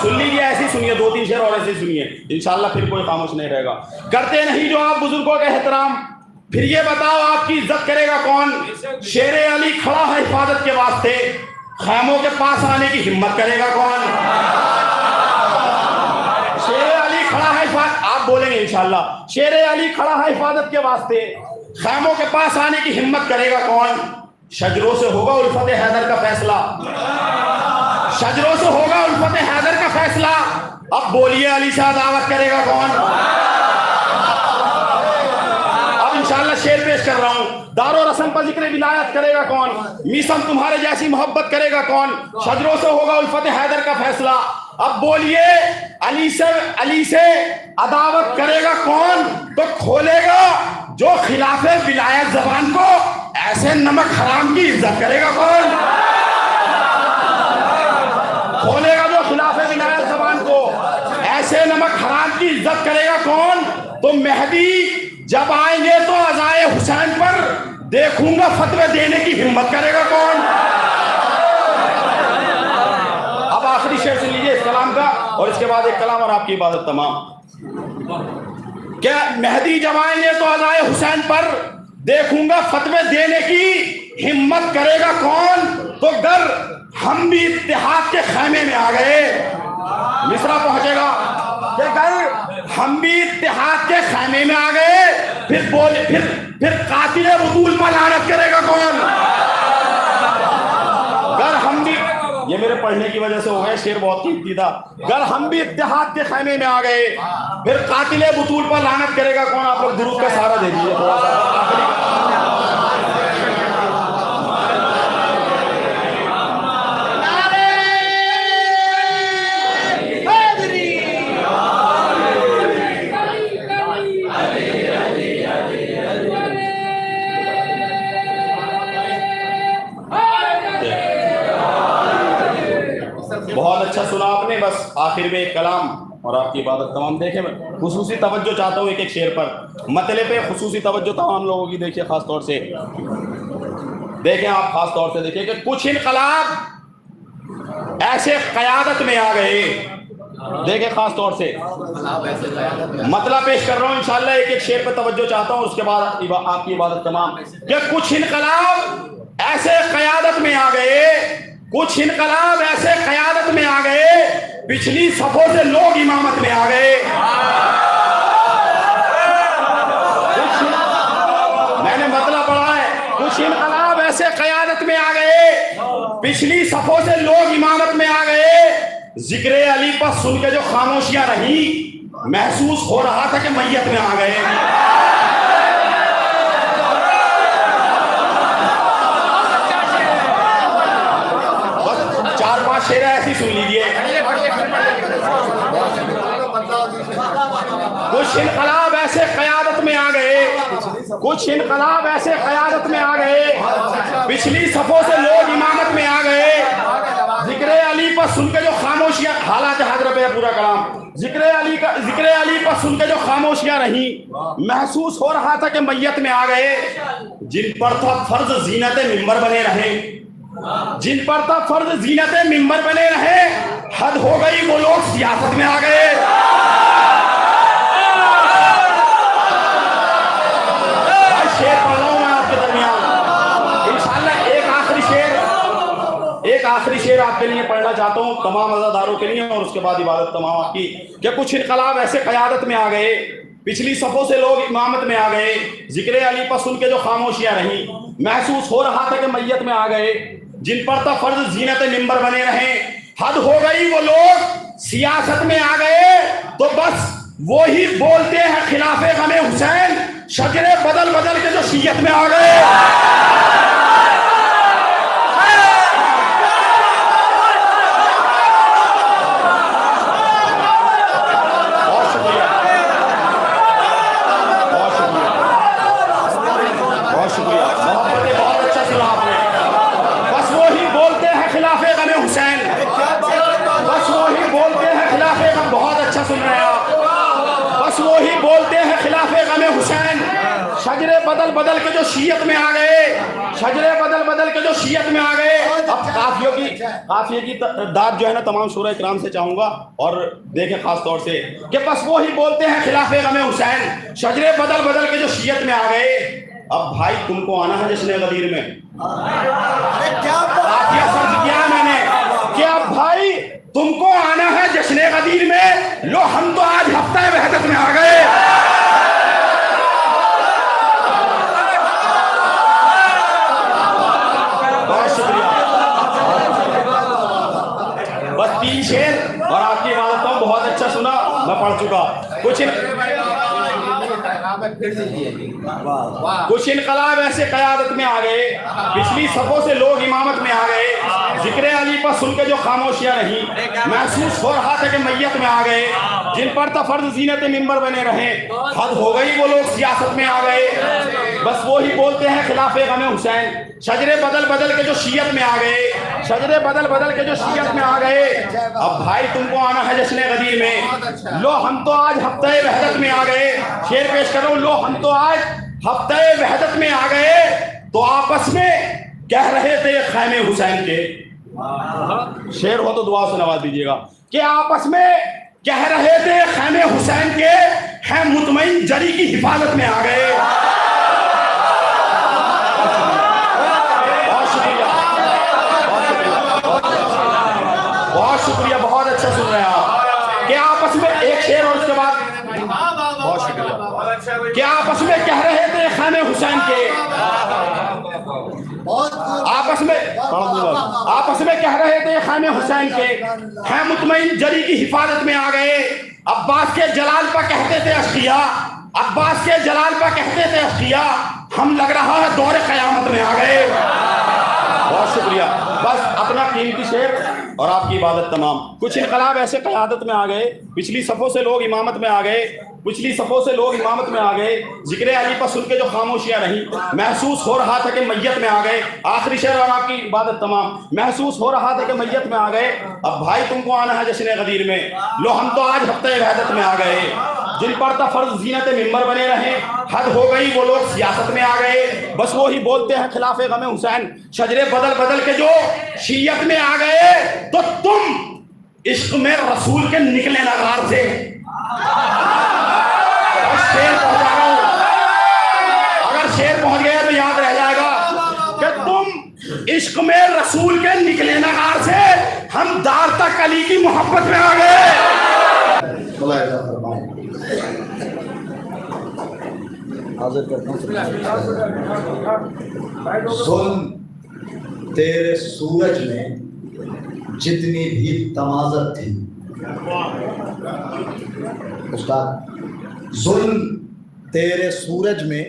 सुन लीजिए, ऐसी सुनिए 2-3 शेर और ऐसे सुनिए इंशाल्लाह, फिर कोई खामोश नहीं रहेगा। करते नहीं जो आप बुजुर्गों का एहतराम, फिर ये बताओ आपकी इज्जत करेगा कौन। शेरे अली खड़ा है हिफाजत के वास्ते, खैमों के पास आने की हिम्मत करेगा कौन। शेरे अली खड़ा है, आप बोलेंगे इंशाल्लाह। शेरे अली खड़ा है हिफाजत के वास्ते, खैमों के पास आने की हिम्मत करेगा कौन। शजरों से होगा उल्फत हैदर का फैसला, शजरों से होगा उल्फत हैदर का फैसला। अब बोलिए अली से अदावत करेगा कौन। अब इंशाल्लाह शेर पेश कर रहा हूं। दारो रस्म पर जिक्र विलायत करेगा कौन, मीसम तुम्हारे जैसी मोहब्बत करेगा कौन। शजरों से होगा उल्फत हैदर का फैसला। अब बोलिए अली से अदावत करेगा कौन। तो खोलेगा जो खिलाफे विलायत जबान को, ऐसे नमक हराम की इज्जत करेगा कौन। खोलेगा जो खिलाफे विलायत ज़बान को, ऐसे नमक हराम की इज्जत करेगा कौन? तो मेहदी जब आएंगे तो अज़ाए हुसैन पर देखूंगा फतवे देने की हिम्मत करेगा कौन? अब आखिरी शेर सुन लीजिए इस कलाम का, और इसके बाद एक कलाम और आपकी इबादत तमाम। क्या मेहदी जब आएंगे तो अज़ाए हुसैन पर देखूंगा फतवे देने की हिम्मत करेगा कौन? तो गर हम भी इत्तेहाद के खैमे में आ गए, मिस्रा पहुंचेगा कि गर हम भी इत्तेहाद के खैमे में आ गए, फिर बोले फिर कातिले वसूल पर लानत करेगा कौन? गर हम भी, ये मेरे पढ़ने की वजह से हो गया, शेर बहुत कीमती था। गर हम भी इत्तेहाद के खैमे में आ गए, फिर कातिले वसूल पर लानत करेगा कौन? आप लोग दुरूद का सहारा दे दीजिए थोड़ा सा। बहुत अच्छा सुना आपने। बस आखिर में एक कलाम और आपकी इबादत तमाम। देखें, खुसूसी तवज्जो चाहता हूँ एक एक शेर पर, मतले पे खुसूसी तवज्जो तमाम लोगों की। देखिए खास तौर से देखें, आप खास तौर से देखिए कि कुछ इनकलाब ऐसे क़यादत में आ गए। देखें खास तौर से मतलब पेश कर रहा हूँ, इंशाल्लाह एक एक शेर पर तवज्जो चाहता हूँ, उसके बाद आपकी इबादत तमाम। कि कुछ इनकलाब ऐसे क़यादत में आ गए, कुछ इनकलाब ऐसे क़यादत में आ गए, पिछली सफों से लोग इमामत में आ गए। मैंने मतलब पढ़ा है, कुछ इनकलाब ऐसे क़यादत में आ गए, पिछली सफों से लोग इमामत में आ गए। जिक्र अली पर सुन के जो खामोशियां रही, महसूस हो रहा था कि मैयत में आ गए। बस 4-5 शेर ऐसी सुन लीजिए। कुछ इनकलाब ऐसे क़यादत में आ गए, कुछ इनकलाब ऐसे क़यादत में आ गए, पिछली सफों से लोग इमामत में आ गए। जिक्र अली पर सुन के जो खामोशियां, हालांकि हजरत है पूरा कलाम, जिक्र अली पर सुन के जो खामोशियां रही, महसूस हो रहा था कि मैयत में आ गए। जिन पर था फर्ज जीनत मिंबर बने रहे, जिन पर था फर्ज जीनत मिंबर बने रहे, हद हो गई वो लोग सियासत में आ गए। शेर पढ़ रहा हूं मैं आपके दरमियान, इंशाल्लाह एक आखिरी शेर आपके लिए पढ़ना चाहता हूँ, तमाम अज़ादारों के लिए, और उसके बाद इबादत तमाम आपकी। कि कुछ इनकलाब ऐसे क़यादत में आ गए, पिछली सफ़ों से लोग इमामत में आ गए। जिक्र अली पर सुन के जो खामोशियां रही, महसूस हो रहा था कि मैयत में आ गए। जिन पर तो फर्ज जीनत मिंबर बने रहे, हद हो गई वो लोग सियासत में आ गए। तो बस वो ही बोलते हैं खिलाफे गमे हुसैन, शजरे बदल बदल के जो शियत में आ गए। बहुत शुक्रिया, बहुत शुक्रिया, बहुत शुक्रिया, बहुत अच्छा सुना आपने। बस वो ही बोलते हैं खिलाफे गमे हुसैन, बस वो ही बोलते हैं खिलाफे गम, बहुत अच्छा सुन रहे हैं आप। बस वो ही बोलते हैं खिलाफे गमे हुसैन, शजरे बदल बदल के जो शियत में आ गए, शजरे बदल बदल के जो शियत में आ गए। अब काफिये की दाद जो है ना तमाम शूरा इकराम से चाहूंगा, और देखें खास तौर से कि बस वो ही बोलते हैं खिलाफे गमे हुसैन, शजरे बदल बदल के जो शियत में आ गए। अब भाई तुमको आना है जश्न गदीर में, काफिया सर्द किया मैंने कि अब भाई तुमको आना है जश्न गदीर में। लो हम तो आज हफ्ता वहदत में आ गए। बहुत शुक्रिया, बस 3 शेर और आपकी इबादत को बहुत अच्छा सुना, मैं पढ़ चुका। कुछ इनकलाब ऐसे क़यादत में आ गए, पिछली सफ़ों से लोग इमामत में आ गए। जिक्र अली पर सुन के जो खामोशियां रही, महसूस हो रहा था कि मैयत में आ गए। जिन पर तो फर्ज जीनत मिंबर बने रहे, हद हो गई वो लोग सियासत में आ गए। बस वो ही बोलते हैं खिलाफे गमे हुसैन, शजरे बदल बदल के जो शियत में आ गए। शजरे बदल बदल के जो शियत में आ गए, अब भाई तुमको आना है जश्न गदीर में। लो हम तो आज हफ्ते वहदत में आ गए, शेर पेश कर रहा हूं, लो हम तो आज हफ्ते वहदत में आ गए, तो आपस में कह रहे थे खैमे हुसैन के, शेर हो तो दुआ से नवाज दीजिएगा, कि आपस में कह रहे थे खैमे हुसैन के, हैं मुतमईन जरी की हिफाजत में आ गए। बहुत शुक्रिया, बहुत अच्छा सुन रहे हैं आप। क्या आपस में एक शेर और उसके बाद बहुत शुक्रिया। क्या आपस में कह रहे थे खैमे हुसैन के, आपस में कह रहे थे खैमे हुसैन के, हैं मुतमईन जरी की हिफाजत में आ गए। अब्बास के जलाल पर कहते थे अश्किया, अब्बास के जलाल पर कहते थे अश्किया, हम लग रहा है दौरे कयामत में आ गए। बहुत शुक्रिया। बस अपना कीमती शेर और आपकी इबादत तमाम। कुछ इनकलाब ऐसे क़यादत में आ गए, पिछली सफ़ों से लोग इमामत में आ गए, पिछली सफ़ों से लोग इमामत में आ गए, जिक्र अली पर सुन के जो खामोशियाँ रही, महसूस हो रहा था कि मैयत में आ गए। आखिरी शेर और आपकी इबादत तमाम। महसूस हो रहा था कि मैयत में आ गए, अब भाई तुमको आना है जश्न गदीर में। लो हम तो आज हफ्ते वहदत में आ गए, जिन पर फर्ज जीनत मिंबर बने रहे, हद हो गई वो लोग सियासत में आ गए, बस वो ही बोलते हैं खिलाफे गमे हुसैन। शजरे बदल बदल के जो शीयत में आ गए, तो तुम इश्क में रसूल के निकले नगार से। शेर पहुंच जा रहा हूं, अगर शेर पहुंच गया तो याद रह जाएगा कि तुम इश्क में रसूल के निकले नगार से, हम दार तक अली की मोहब्बत में आ गए। जुल्म तेरे सूरज में जितनी भी तमाज़त थी, उस्ताद, जुल्म तेरे सूरज में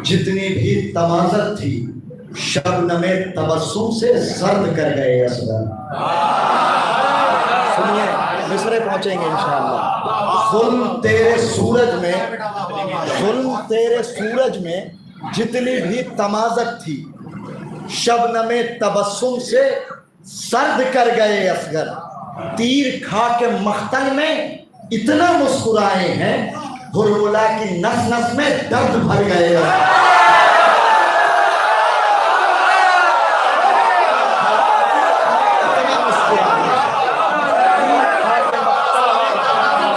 जितनी भी तमाज़त थी, शबनमे तबस्सुम से सर्द कर गए असगर। सुनिए, मिस्रे पहुंचेंगे इंशाअल्लाह। जुल्म तेरे सूरज में, जुल्म तेरे सूरज में जितनी भी तमाज़त थी, शबनमे तबस्सुम से सर्द कर गए असगर। तीर खा के मख्तल में इतना मुस्कुराए हैं, हुर्मुला की नस नस में दर्द भर गए।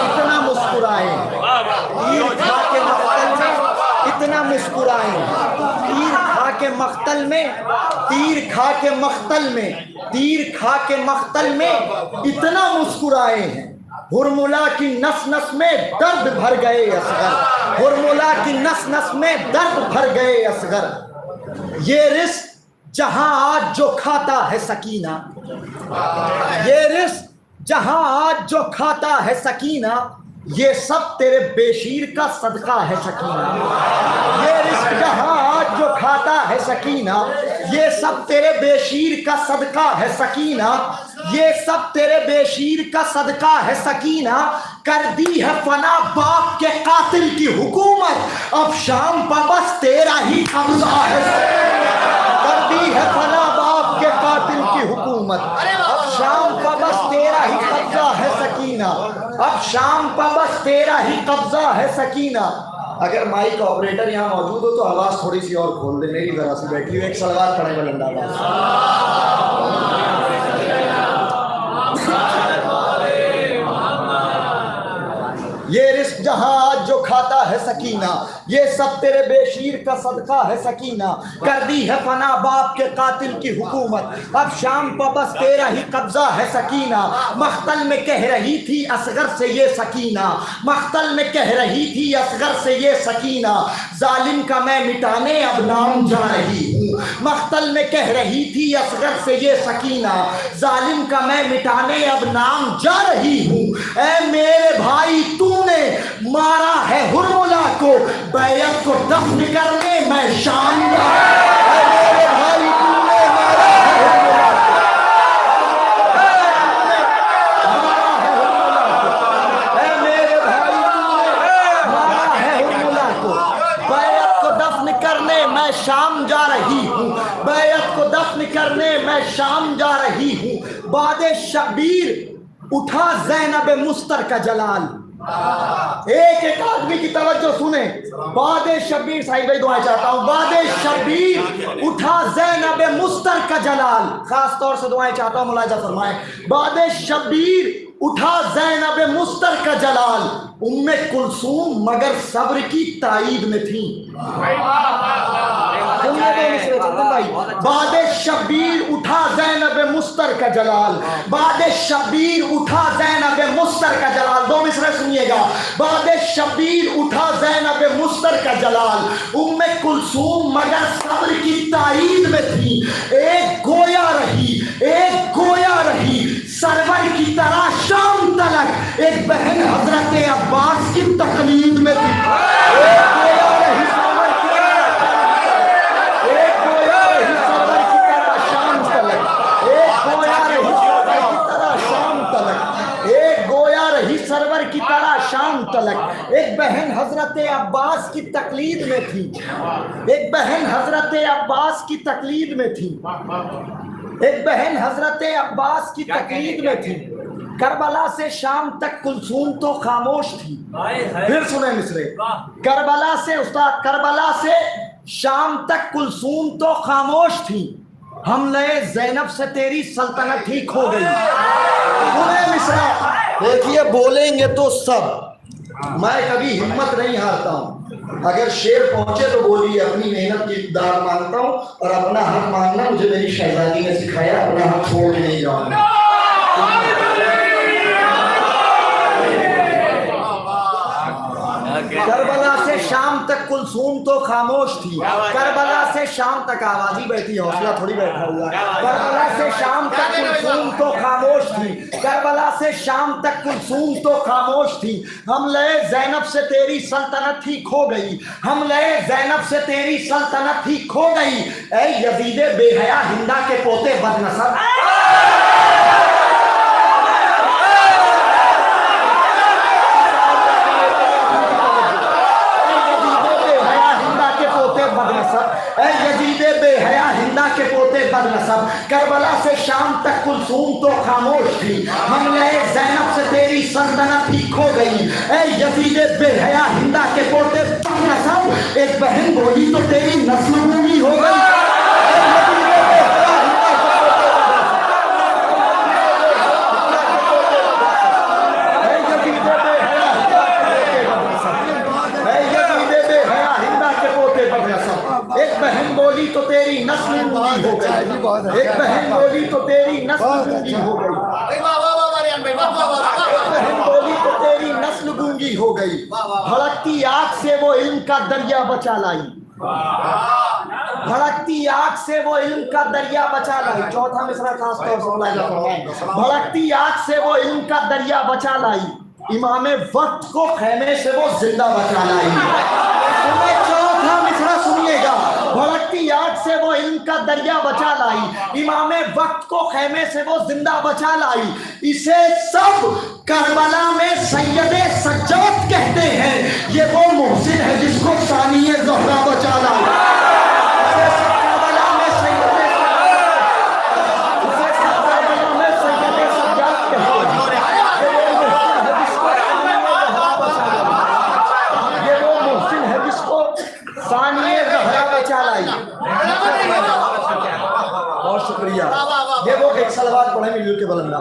इतना मुस्कुराए, तीर खा के मख्तल में इतना मुस्कुराए, तीर खा के मख्तल में, तीर खा के मख्तल में, तीर खा के मख्तल में इतना मुस्कुराए हैं, हुर्मुला की नस नस में दर्द भर गए असगर। हुर्मुला की नस नस में दर्द भर गए असगर। ये रिस्क जहां आज जो खाता है सकीना, ये रिस्क जहां आज जो खाता है सकीना, ये सब तेरे बेशीर का सदका है सकीना। ये रिस्क जहां आज जो खाता है सकीना, ये सब तेरे बेशीर का सदका है सकीना। ये सब तेरे बेशीर का सदका है सकीना। कर दी है फना बाप के कातिल की हुकूमत, अब शाम पर बस तेरा ही कब्जा है। कर दी है फना बाप के कातिल की हुकूमत, अब शाम पर बस तेरा ही कब्जा है सकीना। अब शाम पर बस तेरा ही कब्जा है सकीना। अगर माइक ऑपरेटर यहाँ मौजूद हो तो आवाज थोड़ी सी और खोल दे, मेरी जरा सी बैठी हुई एक सलवार पड़े बलंदा ये रिस्क जहां आज जो खाता है सकीना, ये सब तेरे बेशीर का सदका है सकीना। कर दी है फना बाप के कातिल की हुकूमत, अब शाम पर बस तेरा ही कब्जा है सकीना। मख्तल में कह रही थी असगर से ये सकीना, मख्तल में कह रही थी असगर से ये सकीना, जालिम का मैं मिटाने अब नाम जा रही हूँ। मख्तल में कह रही थी असगर से ये सकीना, जालिम का मैं मिटाने अब नाम जा रही हूँ। ऐ मेरे भाई तूने मारा है हुर्मुला को, बैयत को दफन करने मैं शाम जा। ऐ मेरे भाई तूने मारा है हुर्मुला को, ऐ मेरे भाई तूने मारा है हुर्मुला को, बैयत को दफन करने मैं शाम जा रही हूँ। बैयत को दफन करने मैं शाम जा रही हूँ। बादे शबीर उठा ज़ैनब मुस्तर का जलाल। एक एक आदमी की तवज्जो सुने। बादे शबीर, साहिब भाई दुआ चाहता हूँ। बादे शबीर उठा ज़ैनब मुस्तर का जलाल। खास तौर से दुआएं चाहता हूँ, मुलाजा फरमाएं। बादे शबीर उठा ज़ैनब मुस्तर का जलाल। उम्मे कुलसूम मगर सब्र की ताईद में थी। बादे शबीर उठा ज़ैनब मुस्तर का जलाल। बादे शबीर उठा ज़ैनब मुस्तर का जलाल। दो मिसरे सुनिएगा। बादे शबीर उठा ज़ैनब मुस्तर का जलाल। उम्मे कुलसूम मगर सब्र की ताईद में थी। एक गोया रही, एक गोया रही सरवर की तरह शाम तलक। एक बहन हजरत अब्बास की तकलीद में थी। एक गोया रही सरवर की तरह, एक गोया रही सरवर की तरह शाम तलक। एक गोया रही सरवर की तरह शाम तलक। एक गोया रही सरवर की तरह शाम तलक। एक बहन हजरत अब्बास की तकलीद में थी। एक बहन हजरत अब्बास की तकलीद में थी। एक बहन हजरत अब्बास की तकलीद में थी। करबला से शाम तक कुलसूम तो खामोश थी। फिर सुने मिसरे। करबला से उस्ताद, करबला से शाम तक कुलसूम तो खामोश थी। हमले ज़ैनब से तेरी सल्तनत ठीक हो गई। सुने मिसरा, देखिए बोलेंगे तो सब। मैं कभी हिम्मत नहीं हारता हूँ। अगर शेर पहुंचे तो बोलिए, अपनी मेहनत की दाद मांगता हूँ और अपना हक मांगना मुझे मेरी शहजादी ने सिखाया। अपना हक छोड़ के नहीं जाऊंगा। करबला से शाम तक कुलसूम तो खामोश थी। करबला से शाम तक, आवाज ही बैठी, हौसला थोड़ी बैठा हुआ। करबला से शाम तक कुलसूम तो खामोश थी। करबला से शाम तक कुलसूम तो खामोश थी। हमले ज़ैनब से तेरी सल्तनत ठीक हो गई। हमले ज़ैनब से तेरी सल्तनत ठीक हो गई। ऐ यजीदे बेहया हिंदा के पोते बदनसब। यजीदे बेहया हिंदा के पोते बदनसब। करबला से शाम तक कुलसूम तो खामोश थी। हमले ज़ैनब से तेरी सल्तनत ठीक हो गई। ऐ यजीदे बेहया हिंदा के पोते बदनसब। एक बहन बोली तो तेरी नस्ल पूरी हो गई। एक बहन बोली तो तेरी नस्ल गूंगी हो गई। एक बहन बोली तो तेरी नस्ल गूंगी हो गई। बहन बोली तो तेरी नस्ल गूंगी हो गई। भड़कती आग से वो इल्म का दरिया बचा लाई। भड़कती आग से वो इल्म का दरिया बचा लाई। चौथा मिसरा खास तौर से। भड़कती आग से वो इल्म का दरिया बचा लाई। इमामे वक्त को खेमे से वो जिंदा बचा लाई। चौथा मिसरा सुनिएगा। भड़कती आग से वो इल्म का दरिया बचा लाई। इमामे वक्त को खेमे से वो जिंदा बचा लाई। इसे सब करबला में सैयदे सज्जाद कहते हैं। ये वो मोहसिन है जिसको सानिए ज़हरा बचा लाई। करबला में सैयदे सज्जाद कहते हैं। सानिए ज़हरा बचा लाई। बहुत शुक्रिया। ये वो एक सलवात पढ़े मिलजुल के बुलंदा।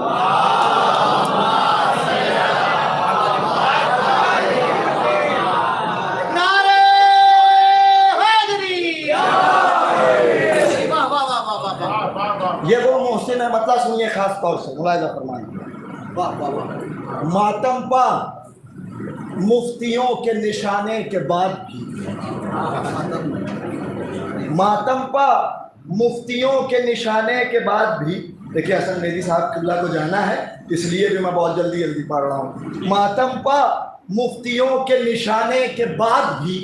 नारे हैदरी। ये वो मोहसिन है, मतलब सुनिए खास तौर से, मुलाहिजा फरमाइए। मातम पा मुफ्तियों के निशाने के बाद भी, मातम पा मुफ्तियों के निशाने के बाद भी, देखिए हसन मेहदी साहब किबला को जाना है इसलिए भी मैं बहुत जल्दी जल्दी पढ़ रहा हूँ। मातम पा मुफ्तियों के निशाने के बाद भी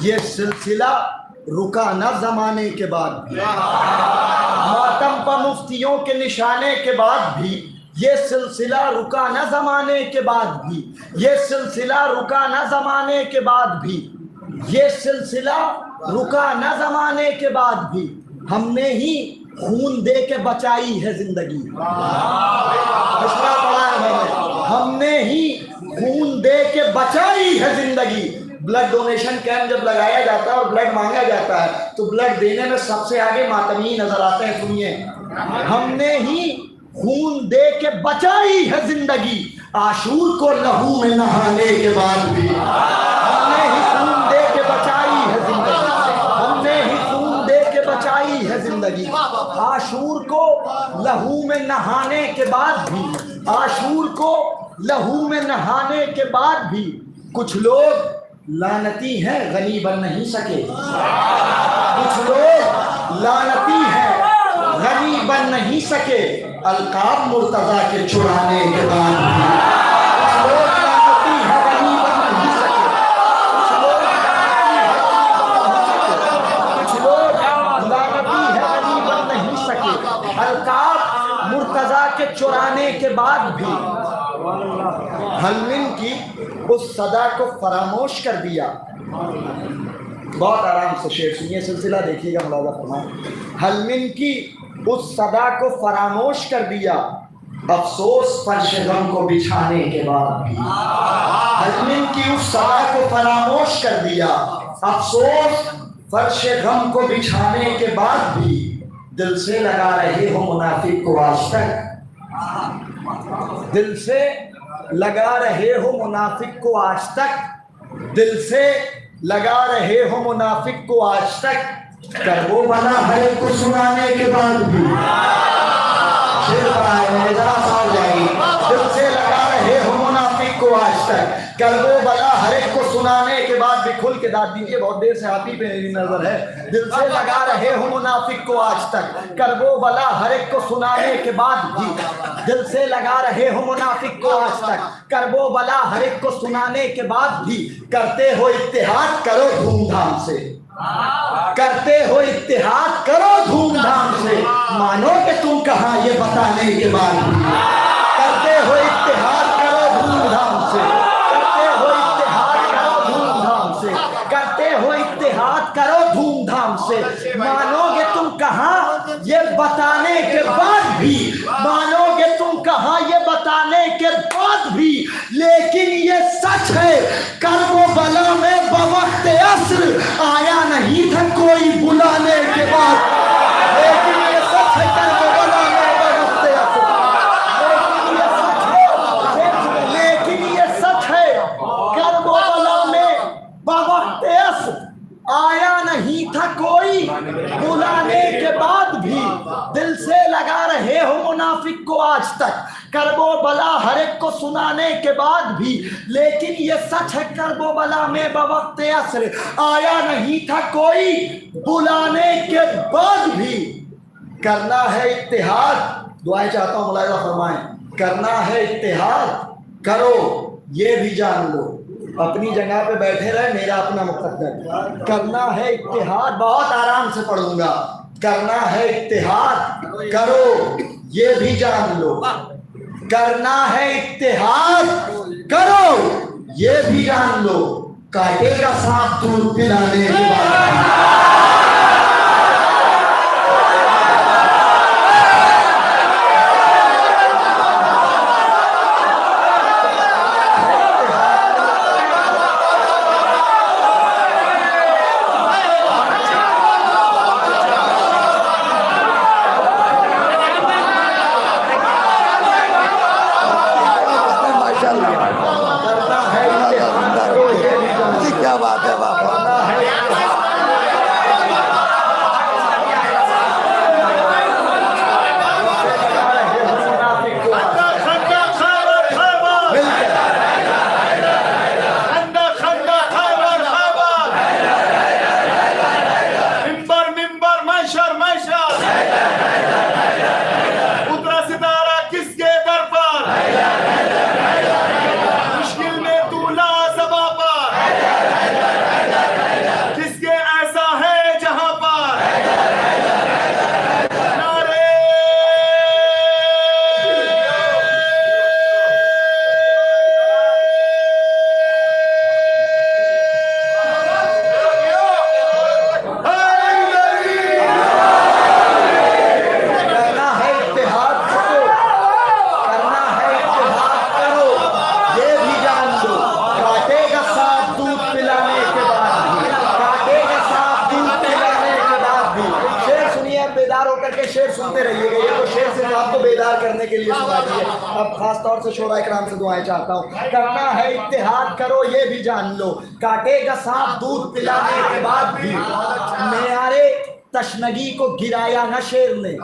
ये सिलसिला रुका ना जमाने के बाद भी। मातम पा मुफ्तियों के निशाने के बाद भी ये सिलसिला रुका न जमाने के बाद भी। ये सिलसिला रुका न जमाने के बाद भी। ये सिलसिला रुका न जमाने के बाद भी। हमने ही खून दे के बचाई है जिंदगी। पिछला पढ़ा है मैंने, हमने ही खून दे के बचाई है जिंदगी। ब्लड डोनेशन कैंप जब लगाया जाता है और ब्लड मांगा जाता है तो ब्लड देने में सबसे आगे मातमी नजर आते हैं। सुनिए, हमने ही खून दे के बचाई है जिंदगी, आशूर को लहू में नहाने के बाद भी। हमने ही खून दे के बचाई है जिंदगी, हमने ही खून दे के बचाई है जिंदगी, आशूर को लहू में नहाने के बाद भी, आशूर को लहू में नहाने के बाद भी। कुछ लोग लानती हैं, गनी बन नहीं सके। कुछ लोग लानती हैं, गनी बन नहीं सके, अलकाब मुर्तजा के चुराने के बाद भी। कुछ लोग लानती हैं, गनी बन नहीं सके। कुछ लोग लानती हैं, गनी बन नहीं सके, अलकाब मुर्तजा के चुराने के बाद भी। हलमिन की उस सदा को फरामोश कर दिया। बहुत आराम से शेर सुनिए, सिलसिला देखिएगा, मुलाजा फरमाएं। हलमिन की उस सदा को फरामोश कर दिया, अफसोस फर्श गम को बिछाने के बाद भी। हलमिन की उस सदा को फरामोश कर दिया, अफसोस फर्श गम को बिछाने के बाद भी। दिल से लगा रहे हो मुनाफिक को आज तक, दिल से लगा रहे हो मुनाफिक को आज तक, दिल से लगा रहे हो मुनाफिक को आज तक, कर वो बना हर को सुनाने के बाद भी। शेर बनाए जरा साल जाएगी। दिल से लगा रहे हो मुनाफिक को आज तक, कर वो बला हर एक को सुनाने के बाद भी। खुल के दाद दीजिए, बहुत देर से आप ही पे मेरी नजर है। दिल से लगा रहे हो मुनाफिक को आज तक, कर वो बला हर एक को सुनाने के बाद भी। दिल से लगा रहे हो मुनाफिक को आज तक, कर वो बला हर एक को सुनाने के बाद भी। करते हो इत्तेहाद करो धूमधाम से, करते हो इत्तेहाद करो धूमधाम से, मानोगे तुम कहाँ ये बताने के बाद भी। करते हो इत्तेहाद करो धूमधाम से, करते हो इत्तेहाद करो धूमधाम से, करते हो इत्तेहाद करो धूमधाम से, मानोगे तुम कहाँ ये बताने के बाद भी। मानोगे तुम कहाँ ये बताने के बाद भी। लेकिन ये सच है, कर्बला में बवक्त अस्र आया नहीं था कोई बुलाने के बाद। लेकिन ये सच है, कर्बला में बवक्त अस्र, लेकिन ये सच है, कर्बला में बवक्त अस्र आया नहीं था कोई बुलाने के बाद भी। दिल से लगा रहे हो मुनाफिक को आज तक, करबो बला हर एक को सुनाने के बाद भी। लेकिन ये सच है, करबो बला में बवक्त असर आया नहीं था कोई बुलाने के बाद भी। करना है इत्तेहाद, दुआएं चाहता हूं मुलाहिजा फरमाएं। करना है इत्तेहाद करो ये भी जान लो, अपनी जगह पे बैठे रहे, मेरा अपना मुकद्दर। करना है इत्तेहाद, बहुत आराम से पढ़ूंगा। करना है इत्तेहाद करो ये भी जान लो, करना है इत्तेहाद करो ये भी जान लो, काटेगा सांप दूध पिलाने के बाद। सुनते रहिएगा, ये तो शेर सिर्फ आपको बेदार करने के लिए सुना दी है। अब खास तौर से शोरा इकराम से दुआएं चाहता हूँ। करना है इत्तेहाद करो ये भी जान लो, काटेगा सांप दूध पिलाने के बाद भी। मेयारे तशनगी को गिराया न शेर ने,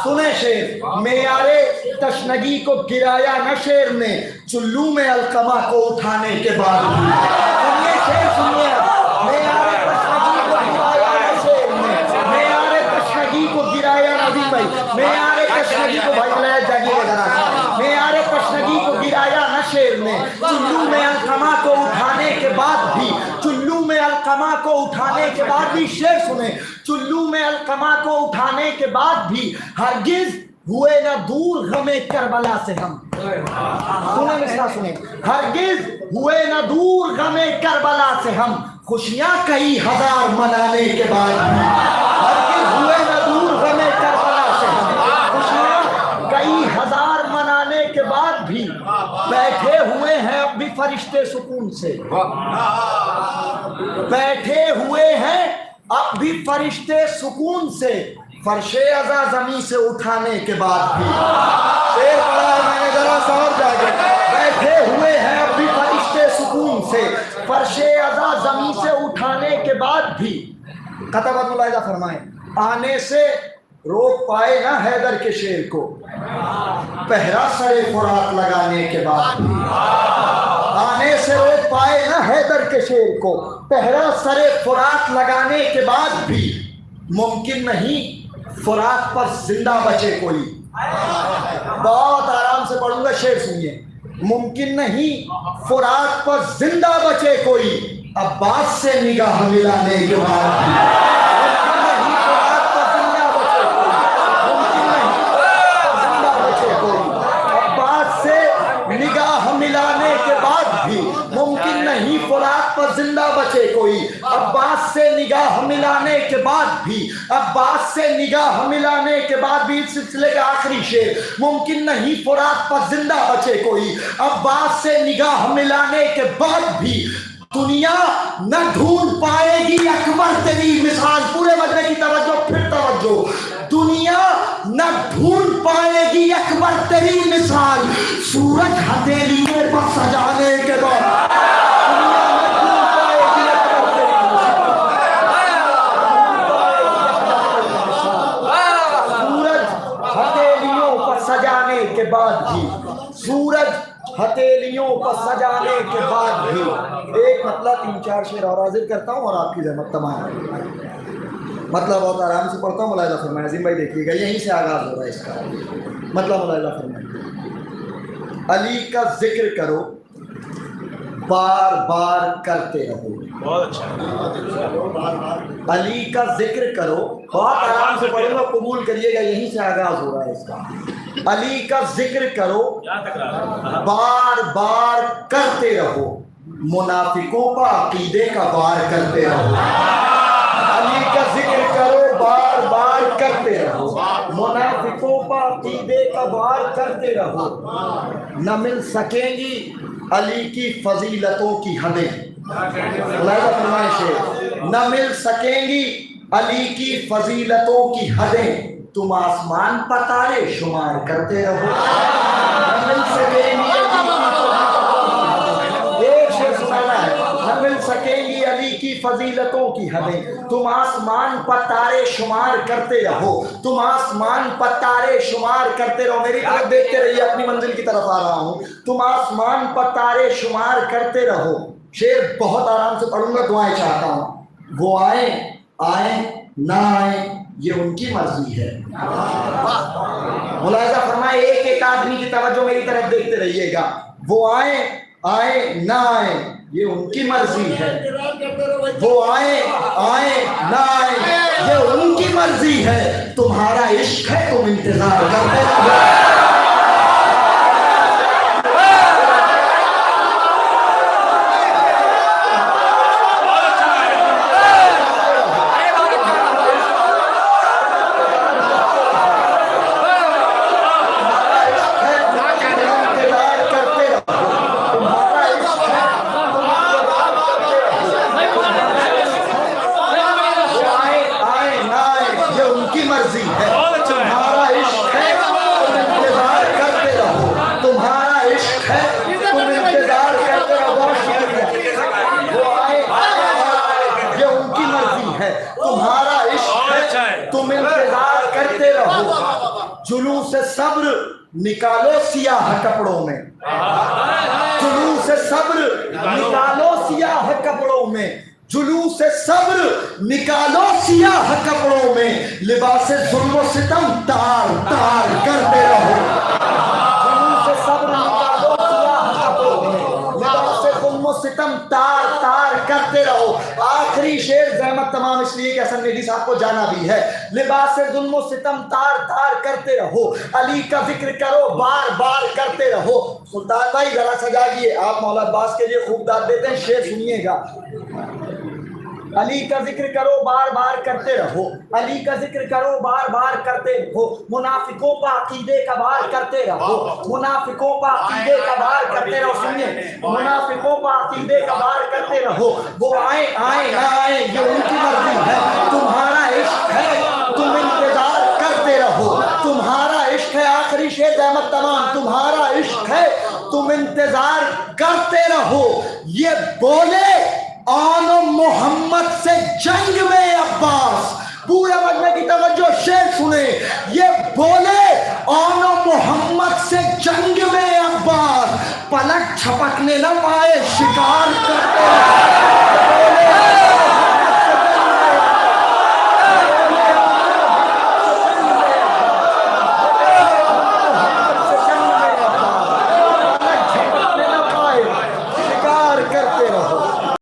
सुने शेर, मेयारे तशनगी को गिराया न शेर ने, चुल्लू में अलकमा को उठाने के बाद भी। सुनिए शेर, सुनिए, मेयारे तशनगी को गिराया न शेर ने, मेयारे तशनगी को गिराया नबी भाई, मेयारे तशनगी को भाई बुलाया जागिए जरा, मेयारे तशनगी को गिराया न शेर ने, चुल्लू में अलकमा को उठाने के बाद भी, चुल्लू में अलकमा को उठाने के बाद भी, शेर सुने, चुल्लू में अलकमा को उठाने के बाद भी हरगिज हुए न दूर गमे करबला से हम। सुने मिसरा सुने, हरगिज हुए न दूर गमे करबला से हम, खुशियां कई हजार मनाने के बाद भी। हरगिज हुए न दूर गमे करबला से हम, खुशियां कई हजार मनाने के बाद भी, बैठे हुए हैं अब भी फरिश्ते सुकून से, बैठे हुए हैं अब भी फरिश्ते सुकून से, फर्शे अज़ा ज़मीन से उठाने के बाद भी। शेर पढ़ा है मैंने, जरा सा और जाके, बैठे हुए हैं अब भी फरिश्ते सुकून से, फर्शे अज़ा ज़मीन से उठाने के बाद भी। कतबत मुलाहिजा फरमाए, आने से रोक पाए ना हैदर के शेर को, पहरा सरे फुरात लगाने के बाद भी। आने से रोक पाए ना हैदर के शेर को, पहरा सरे फुरात लगाने के बाद भी, मुमकिन नहीं फुरात पर जिंदा बचे कोई। बहुत आराम से पढ़ूंगा, शेर सुनिए, मुमकिन नहीं फुरात पर जिंदा बचे कोई, अब्बास से निगाह मिलाने के बाद भी। निगाह मिलाने के बाद भी मुमकिन नहीं फुरात पर जिंदा बचे कोई, अब्बास से निगाह मिलाने के बाद भी, अब्बास से निगाह मिलाने के बाद भी, इस सिलसिले का आखिरी शेर, मुमकिन नहीं फुरात पर जिंदा बचे कोई, अब्बास से निगाह मिलाने के बाद भी, दुनिया न ढूंढ पाएगी अकबर तेरी मिसाल। पूरे मजमे की तवज्जो, फिर तवज्जो, दुनिया न ढूंढ पाएगी अकबर तेरी मिसाल, सूरज हथेलियों पर सजाने के बाद। सूरज हथेलियों पर सजाने के बाद भी, सूरज हथेलियों पर सजाने के बाद भी। एक मतलब 3-4 शेर और हाजिर करता हूँ और आपकी जहमत तमाम। मतलब बहुत आराम से पढ़ता हूँ, मुलाहिजा फरमाए। अजीम भाई देखिएगा, यहीं से आगाज हो रहा है इसका मतलब। मुलाहिजा फरमाए, अली का जिक्र करो बार बार करते रहो। बहुत अच्छा, अली का जिक्र करो, बहुत आराम से पढ़ूंगा, कबूल करिएगा, यहीं से आगाज हो रहा है इसका। अली का जिक्र करो बार बार करते रहो, मुनाफिकों पर अकीदे का वार करते रहो। अली का जिक्र करो बार बार करते रहो, मुनाफिकों पर अकीदे का वार करते रहो, न मिल सकेंगी अली की फजीलतों की हदें। न मिल सकेंगी अली की फजीलतों की हदें, तुम आसमान पर तारे शुमार करते रहो। न मिल सकेंगी न मिल सकेंगी अली की फजीलतों की हदें, तुम आसमान पर तारे शुमार करते रहो, तुम आसमान पर तारे शुमार करते रहो। मेरी तरफ देखते रहिए, अपनी मंजिल की तरफ आ रहा हूँ। तुम आसमान पर तारे शुमार करते रहो। शेर बहुत आराम से पढ़ूंगा, दुआएं चाहता हूँ। वो आए ना आए ये उनकी मर्जी है। मुलाहिजा फरमाए, एक एक आदमी की तवज्जो मेरी तरफ देखते रहिएगा। वो आए ना आए ये उनकी मर्जी है। वो आए ना आए ये उनकी मर्जी है। तुम्हारा इश्क है, तुम इंतजार करते रहो। जुलूस सब्र निकालो सियाह कपड़ों में, जुलूस सब्र निकालो सियाह कपड़ों में, जुलूस सब्र निकालो सियाह कपड़ों में, लिबास जुल्म सितम तार तार करते रहो। जुलूस सब्र निकालो सियाह कपड़ों में, लिबास जुल्म सितम तार तार करते रहो। आखिरी शेर ज़हमत तमाम इसलिए कि हसन नेगी साहब को जाना भी है। लिबास जुल्म सितम तार तार करते रहो, अली का जिक्र करो बार बार करते रहो। सुल्तान भाई जरा सजाइए, आप मौला अब्बास के लिए खूब दाद देते हैं, शेर सुनिएगा। अली का जिक्र करो बार बार करते रहो, अली का जिक्र करो बार बार करते रहो, मुनाफिकों का अकीदे का बार करते रहो, मुनाफिकों का अकीदे का बार करते रहो। सुनिए, मुनाफिकों का अकीदे का बार करते रहो। वो आए आए ना आए ये उनकी मर्जी है, तुम्हारा इश्क है तुम इंतजार करते रहो, तुम्हारा इश्क है। आखिरी शेर अहमद तमाम, तुम्हारा इश्क है तुम इंतजार करते रहो। ये बोले आनो मोहम्मद से जंग में अब्बास, पूरे मजमे की तवज्जो शेर सुने। ये बोले आनो मोहम्मद से जंग में अब्बास, पलक छपकने न पाए शिकार करते